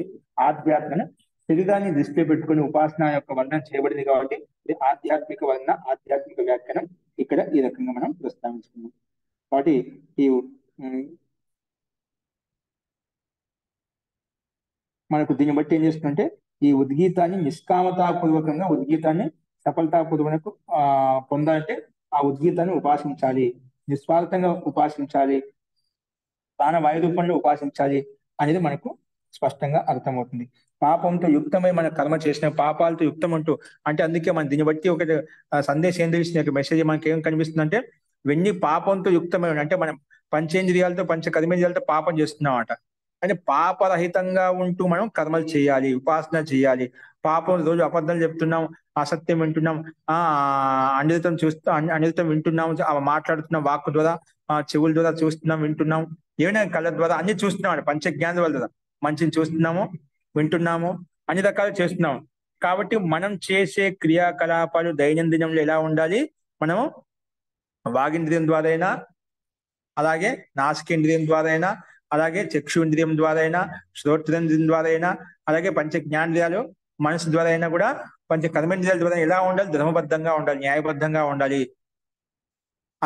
ఆధ్యాత్మను శరీరాన్ని దృష్టిలో పెట్టుకుని ఉపాసన యొక్క వర్ణన చేయబడింది కాబట్టి ఇది ఆధ్యాత్మిక వర్ణన, ఆధ్యాత్మిక వ్యాఖ్యానం ఇక్కడ ఈ రకంగా మనం ప్రస్తావించుకున్నాం. కాబట్టి ఈ మనకు దీన్ని బట్టి ఏం చేస్తుందంటే ఈ ఉద్గీతాన్ని నిష్కామతాపూర్వకంగా ఉద్గీతాన్ని సఫలతాపూర్వకంగా పొందాలంటే ఆ ఉద్గీతాన్ని ఉపాసించాలి, నిస్వార్థంగా ఉపాసించాలి, ప్రాణవాయు రూపంలో ఉపాసించాలి అనేది మనకు స్పష్టంగా అర్థమవుతుంది. పాపంతో యుక్తమై మన కర్మ చేసిన పాపాలతో యుక్తం అంటూ అంటే అందుకే మన దీన్ని బట్టి ఒక సందేశం ఏం తెలిసిన మెసేజ్ మనకి ఏం కనిపిస్తుందంటే వెన్ని పాపంతో యుక్తమై అంటే మనం పంచేంద్రియాలతో కర్మేంద్రియాలతో పాపం చేస్తున్నాం అంట. అంటే పాపరహితంగా ఉంటూ మనం కర్మలు చేయాలి, ఉపాసన చేయాలి. పాపం రోజు అబద్ధాలు చెప్తున్నాం, అసత్యం వింటున్నాం, అనిరుతం వింటున్నాం, మాట్లాడుతున్నాం, వాక్కు ద్వారా చెవుల ద్వారా చూస్తున్నాం, వింటున్నాం, ఏమైనా కళ్ళ ద్వారా అన్ని చూస్తున్నాం అండి. పంచజ్ఞానాల ద్వారా మంచిని చూస్తున్నాము, వింటున్నాము, అన్ని రకాలు చేస్తున్నాము. కాబట్టి మనం చేసే క్రియాకలాపాలు దైనందినంలో ఎలా ఉండాలి? మనము వాగింద్రియం ద్వారా అయినా, అలాగే నాసికేంద్రియం ద్వారా అయినా, అలాగే చక్షుంద్రియం ద్వారా అయినా, శ్రోత్రేంద్రియం ద్వారా అయినా, అలాగే పంచ జ్ఞానేంద్రియాలు మనసు ద్వారా అయినా కూడా పంచ కర్మేంద్రియాల ద్వారా ఎలా ఉండాలి? ధర్మబద్ధంగా ఉండాలి, న్యాయబద్ధంగా ఉండాలి.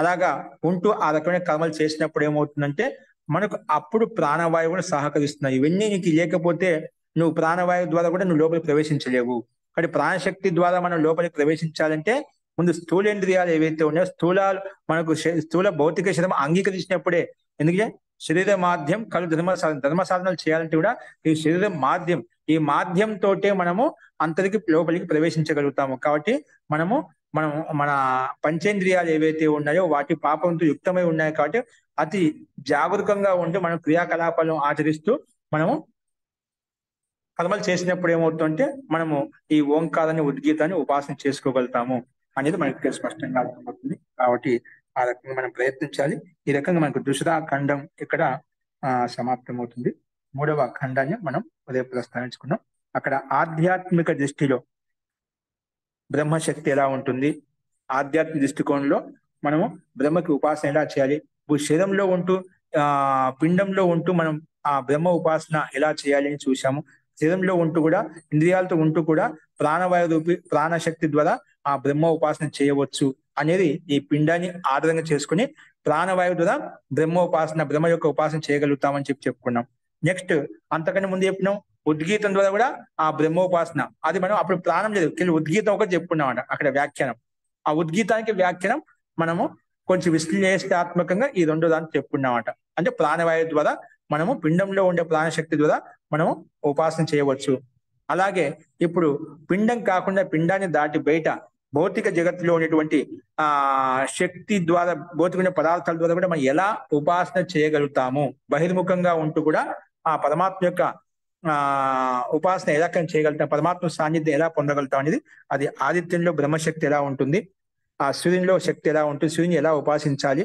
అలాగా ఉంటూ ఆ రకమైన కర్మలు చేసినప్పుడు ఏమవుతుందంటే మనకు అప్పుడు ప్రాణవాయువు కూడా సహకరిస్తున్నాయి. ఇవన్నీ నీకు లేకపోతే నువ్వు ప్రాణవాయువు ద్వారా కూడా నువ్వు లోపలికి ప్రవేశించలేవు. కాబట్టి ప్రాణశక్తి ద్వారా మనం లోపలికి ప్రవేశించాలంటే ముందు స్థూలేంద్రియాలు ఏవైతే ఉన్నాయో మనకు స్థూల భౌతిక శరీరం అంగీకరించినప్పుడే. ఎందుకంటే శరీర మాధ్యం కలు ధర్మ సాధనలు చేయాలంటే కూడా ఈ శరీరం మాధ్యం, ఈ మాధ్యంతోటే మనము అంతరికి లోపలికి ప్రవేశించగలుగుతాము. కాబట్టి మన పంచేంద్రియాలు ఏవైతే ఉన్నాయో వాటి పాపంతో యుక్తమై ఉన్నాయి. కాబట్టి అతి జాగరూకంగా ఉండి మనం క్రియాకలాపాలను ఆచరిస్తూ మనము కర్మలు చేసినప్పుడు ఏమవుతుందంటే మనము ఈ ఓంకారాన్ని ఉద్గీతాన్ని ఉపాసన చేసుకోగలుగుతాము అనేది మనకి స్పష్టంగా అర్థమవుతుంది. కాబట్టి ఆ రకంగా మనం ప్రయత్నించాలి. ఈ రకంగా మనకు దుసరా ఖండం ఇక్కడ సమాప్తమవుతుంది. 3వ ఖండాన్ని మనం రేపు ప్రస్తావించుకున్నాం. అక్కడ ఆధ్యాత్మిక దృష్టిలో బ్రహ్మశక్తి ఎలా ఉంటుంది, ఆధ్యాత్మిక దృష్టికోణంలో మనము బ్రహ్మకి ఉపాసన ఎలా చేయాలి, శరీరంలో ఉంటూ పిండంలో ఉంటూ మనం ఆ బ్రహ్మ ఉపాసన ఎలా చేయాలి అని చూసాము. శరీరంలో ఉంటూ కూడా ఇంద్రియాలతో ఉంటూ కూడా ప్రాణవాయు రూపి ప్రాణశక్తి ద్వారా ఆ బ్రహ్మ ఉపాసన చేయవచ్చు అనేది ఈ పిండాన్ని ఆధారంగా చేసుకుని ప్రాణవాయువు ద్వారా బ్రహ్మ యొక్క ఉపాసన చేయగలుగుతామని చెప్పుకున్నాం. నెక్స్ట్ అంతకన్నా ముందు చెప్పినాం ఉద్గీతం ద్వారా కూడా ఆ బ్రహ్మోపాసన, అది మనం అప్పుడు ప్రాణం లేదు, ఉద్గీతం ఒకటి చెప్పుకున్నాం అంట. అక్కడ వ్యాఖ్యానం, ఆ ఉద్గీతానికి వ్యాఖ్యానం మనము కొంచెం విశ్లేషణాత్మకంగా ఈ 2 దాన్ని చెప్పుకున్నామట. అంటే ప్రాణవాయువు ద్వారా మనము పిండంలో ఉండే ప్రాణశక్తి ద్వారా మనము ఉపాసన చేయవచ్చు. అలాగే ఇప్పుడు పిండం కాకుండా పిండాన్ని దాటి బయట భౌతిక జగత్తులో ఉండేటువంటి శక్తి ద్వారా, భౌతిక పదార్థాల ద్వారా కూడా మనం ఎలా ఉపాసన చేయగలుగుతాము, బహిర్ముఖంగా ఉంటూ కూడా ఆ పరమాత్మ యొక్క ఉపాసన ఎలా చేయగలుగుతాం, పరమాత్మ సాన్నిధ్యం ఎలా పొందగలుగుతాం అనేది, అది ఆదిత్యంలో బ్రహ్మశక్తి ఎలా ఉంటుంది, ఆ సూర్యునిలో శక్తి ఎలా ఉంటుంది, సూర్యుని ఎలా ఉపాసించాలి,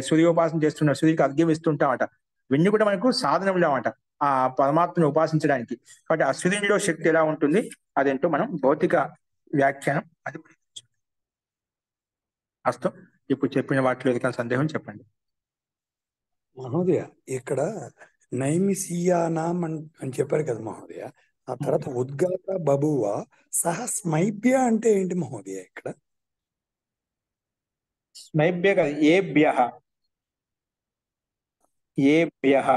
సూర్యోపాసన చేస్తున్న సూర్యుడికి అర్ఘ్యం ఇస్తుంటామట. ఇవన్నీ కూడా మనకు సాధనలు అన్నమాట ఆ పరమాత్మను ఉపాసించడానికి. కాబట్టి ఆ సూర్యునిలో శక్తి ఎలా ఉంటుంది అదేంటో మనం భౌతిక వ్యాఖ్యానం అది అస్తం. ఇప్పుడు చెప్పిన వాటిలో ఏదైనా సందేహం చెప్పండి. మహోదయ, ఇక్కడ నైమిషీయానాం అని చెప్పారు కదా మహోదయ. ఆ తర్వాత ఉద్గాత బభువ సహ స్మైప్య అంటే ఏంటి మహోదయ? ఇక్కడ స్మైభ్య కాదు, ఏభ్యః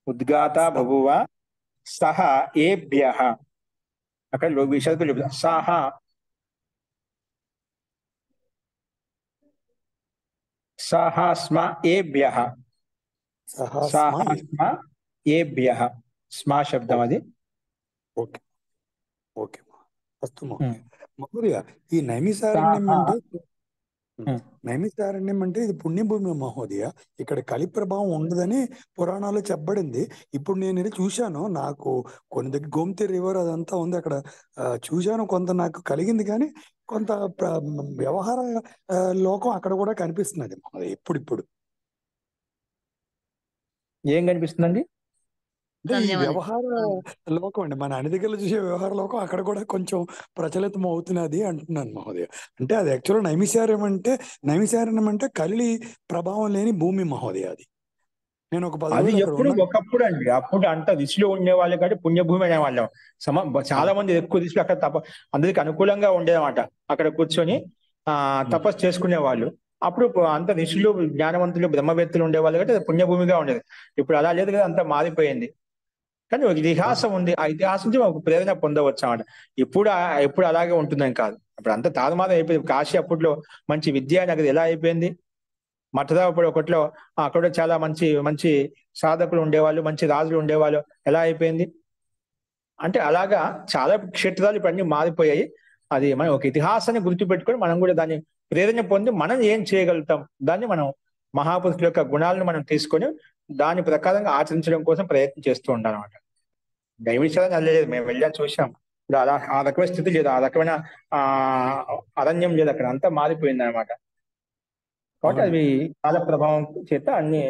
ఉద్గాత బభువ సహ ఏభ్యః. అక్కడ విషయాలు చెప్తాం. సహ స్మ ఏభ్యః. సహస్మై. సాహస్మ ఏభ్యః స్మా శబ్దం అది. ఓకే ఓకే అస్తు మహోదయ. మహోదయ, ఈ నైమిసారణ్యం సాహ అంటే నైమిసారణ్యం అంటే ఇది పుణ్యభూమి మహోదయ. ఇక్కడ కలి ప్రభావం ఉండదని పురాణాలు చెప్పబడింది. ఇప్పుడు నేను ఇది చూశాను, నాకు కొన్ని దగ్గర గోమతి రివర్ అదంతా ఉంది అక్కడ, చూశాను, కొంత నాకు కలిగింది. కానీ కొంత వ్యవహార లోకం అక్కడ కూడా కనిపిస్తున్నది మహోదయ ఇప్పుడిప్పుడు. ఏం కనిపిస్తుందండి? అంటే ఈ ధన్యవాదాలు. వ్యవహార లోకం అండి, మన అన్ని దగ్గర చూసే వ్యవహార లోకం అక్కడ కూడా కొంచెం ప్రచలితం అవుతున్నది అంటున్నాను మహోదయ. అంటే అది యాక్చువల్ నైమిసారణ్యం అంటే కలి ప్రభావం లేని భూమి మహోదయ. అది నేను ఒక 10 అది రోజులు అక్కడ ఎప్పుడు ఉన్నాను. ఒకప్పుడు అండి. అప్పుడు అంత దిశలో ఉండేవాళ్ళు కాబట్టి పుణ్యభూమి అనేవాళ్ళం. చాలా మంది ఎక్కువ దిశలో అక్కడ అందరికి అనుకూలంగా ఉండేదన్నమాట. అక్కడ కూర్చొని తపస్సు చేసుకునే వాళ్ళు. అప్పుడు అంత ఋషులు, జ్ఞానవంతులు, బ్రహ్మవేత్తలు ఉండేవాళ్ళు కాబట్టి అది పుణ్యభూమిగా ఉండేది. ఇప్పుడు అలా లేదు కదా, అంతా మారిపోయింది. కానీ ఒక ఇతిహాసం ఉంది. ఆ ఇతిహాసం నుంచి ఒక ప్రేరణ పొందవచ్చు అన్నమాట. ఎప్పుడు అలాగే ఉంటుందని కాదు. ఇప్పుడు అంతా తారుమారు అయిపోయింది. కాశీ అప్పట్లో మంచి విద్యా నగరి ఎలా అయిపోయింది? మథురా ఒకట్లో అక్కడ చాలా మంచి మంచి సాధకులు ఉండేవాళ్ళు, మంచి రాజులు ఉండేవాళ్ళు. ఎలా అయిపోయింది అంటే అలాగా చాలా క్షేత్రాలు ఇప్పుడు అన్ని మారిపోయాయి. అది మనం ఒక ఇతిహాసాన్ని గుర్తుపెట్టుకొని మనం కూడా దాన్ని ప్రేరణ పొంది మనం ఏం చేయగలుగుతాం, దాన్ని మనం మహాపురుషుల యొక్క గుణాలను మనం తీసుకొని దాని ప్రకారంగా ఆచరించడం కోసం ప్రయత్నం చేస్తూ ఉండాలన్నమాట. దైవవిషయాన్ని వెళ్ళలేదు, మేము వెళ్ళాం చూసాం. ఇప్పుడు అలా ఆ రకమైన స్థితి లేదు, ఆ రకమైన అరణ్యం లేదు, అక్కడ అంతా మారిపోయింది అనమాట. కాబట్టి అవి కాల ప్రభావం చేత అన్ని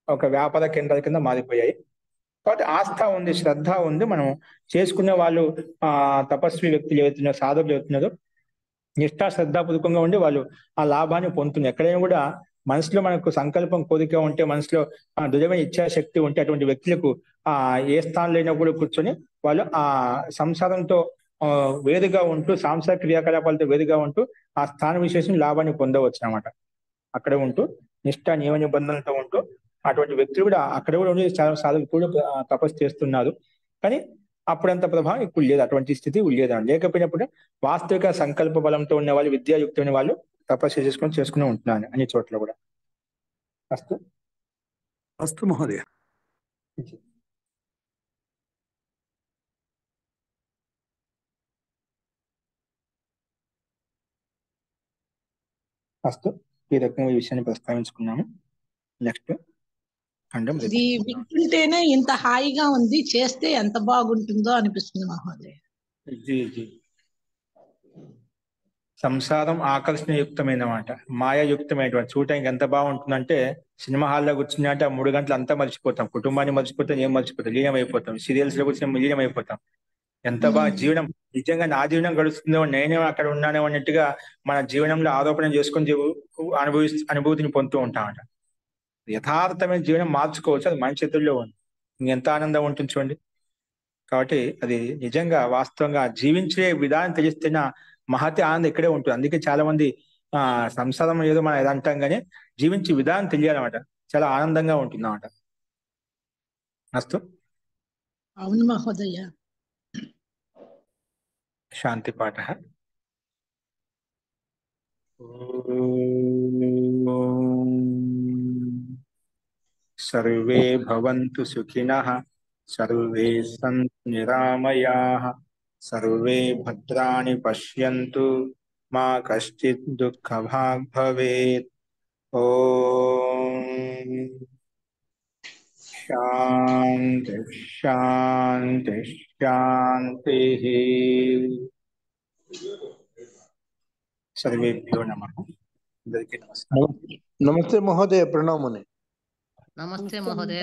ఒక వ్యాపార కేంద్రాల కింద మారిపోయాయి. కాబట్టి ఆస్థ ఉంది, శ్రద్ధ ఉంది. మనం చేసుకునే వాళ్ళు తపస్వి వ్యక్తులు ఏవైతున్నారో, సాధకులు ఏవైతున్నారో నిష్ఠా శ్రద్ధాపూర్వకంగా ఉండి వాళ్ళు ఆ లాభాన్ని పొందుతున్నారు. ఎక్కడైనా కూడా మనసులో మనకు సంకల్పం, కోరిక ఉంటే, మనసులో దృఢమైన ఇచ్ఛాశక్తి ఉంటే అటువంటి వ్యక్తులకు ఏ స్థానంలో అయినా కూడా కూర్చొని వాళ్ళు ఆ సంసారంతో వేరుగా ఉంటూ, సాంసారిక క్రియాకలాపాలతో వేరుగా ఉంటూ ఆ స్థాన విశేషం లాభాన్ని పొందవచ్చు అనమాట. అక్కడ ఉంటూ నిష్ఠ నియమ నిబంధనలతో ఉంటూ అటువంటి వ్యక్తులు కూడా అక్కడ కూడా ఉండి చాలా సాధకులు కూడా తపస్సు చేస్తున్నారు. కానీ అప్పుడంత ప్రభావం ఇప్పుడు లేదు, అటువంటి స్థితి లేదు. లేకపోయినప్పుడు వాస్తవిక సంకల్ప బలంతో ఉన్న వాళ్ళు, విద్యాయుక్తమైన వాళ్ళు తపస్సు చేసుకుని ఉంటున్నాను అన్ని చోట్ల కూడా. అస్తు అస్తు మహోదయ. అస్తు, ఈ రకంగా ఈ విషయాన్ని ప్రస్తావించుకున్నాము. నెక్స్ట్ ఖండం. ఇది వింటుంటేనే ఇంత హాయిగా ఉంది, చేస్తే ఎంత బాగుంటుందో అనిపిస్తుంది మహోదయ. సంసారం ఆకర్షణయుక్తమైన మాట, మాయాయుక్తమైనటువంటి. చూడటానికి ఎంత బాగుంటుందంటే సినిమా హాల్లో కూర్చున్నట్టు ఆ 3 గంటలు అంతా మర్చిపోతాం, కుటుంబాన్ని మర్చిపోతాం, ఏం మర్చిపోతాం, లీనమైపోతాం. సీరియల్స్ లో కూర్చొని లీనమైపోతాం. ఎంత బాగా జీవనం, నిజంగా నా జీవనం గడుస్తుందో, నేనే అక్కడ ఉన్నాను అన్నట్టుగా మన జీవనంలో ఆరోపణ చేసుకొని అనుభూతిని పొందుతూ ఉంటామట. యథార్థమైన జీవనం మార్చుకోవచ్చు, అది మన చేతుల్లో ఉంది. ఇంకెంత ఆనందం ఉంటుంది చూడండి. కాబట్టి అది నిజంగా వాస్తవంగా జీవించే విధానం తెలిస్తేనే మహతి ఆనందం ఇక్కడే ఉంటుంది. అందుకే చాలా మంది సంసారం ఏదో మనం ఏదో అంటాం, కానీ జీవించే విధానం తెలియాలన్నమాట. చాలా ఆనందంగా ఉంటుంది అన్నమాట. అస్తు. అవును మహోదయ. శాంతి పాఠ. సర్వే భవంతు సుఖినః, సర్వే సంతు నిరామయాః, సర్వే భద్రాణి పశ్యంతు, మా కశ్చిత్ దుఃఖభాగ్ భవేత్. ఓం శాంతి శాంతి శాంతి. సర్వేభ్యో నమః. అందరికీ నమస్కారం. నమస్తే మహోదయ, ప్రణామని. నమస్తే మహోదయ.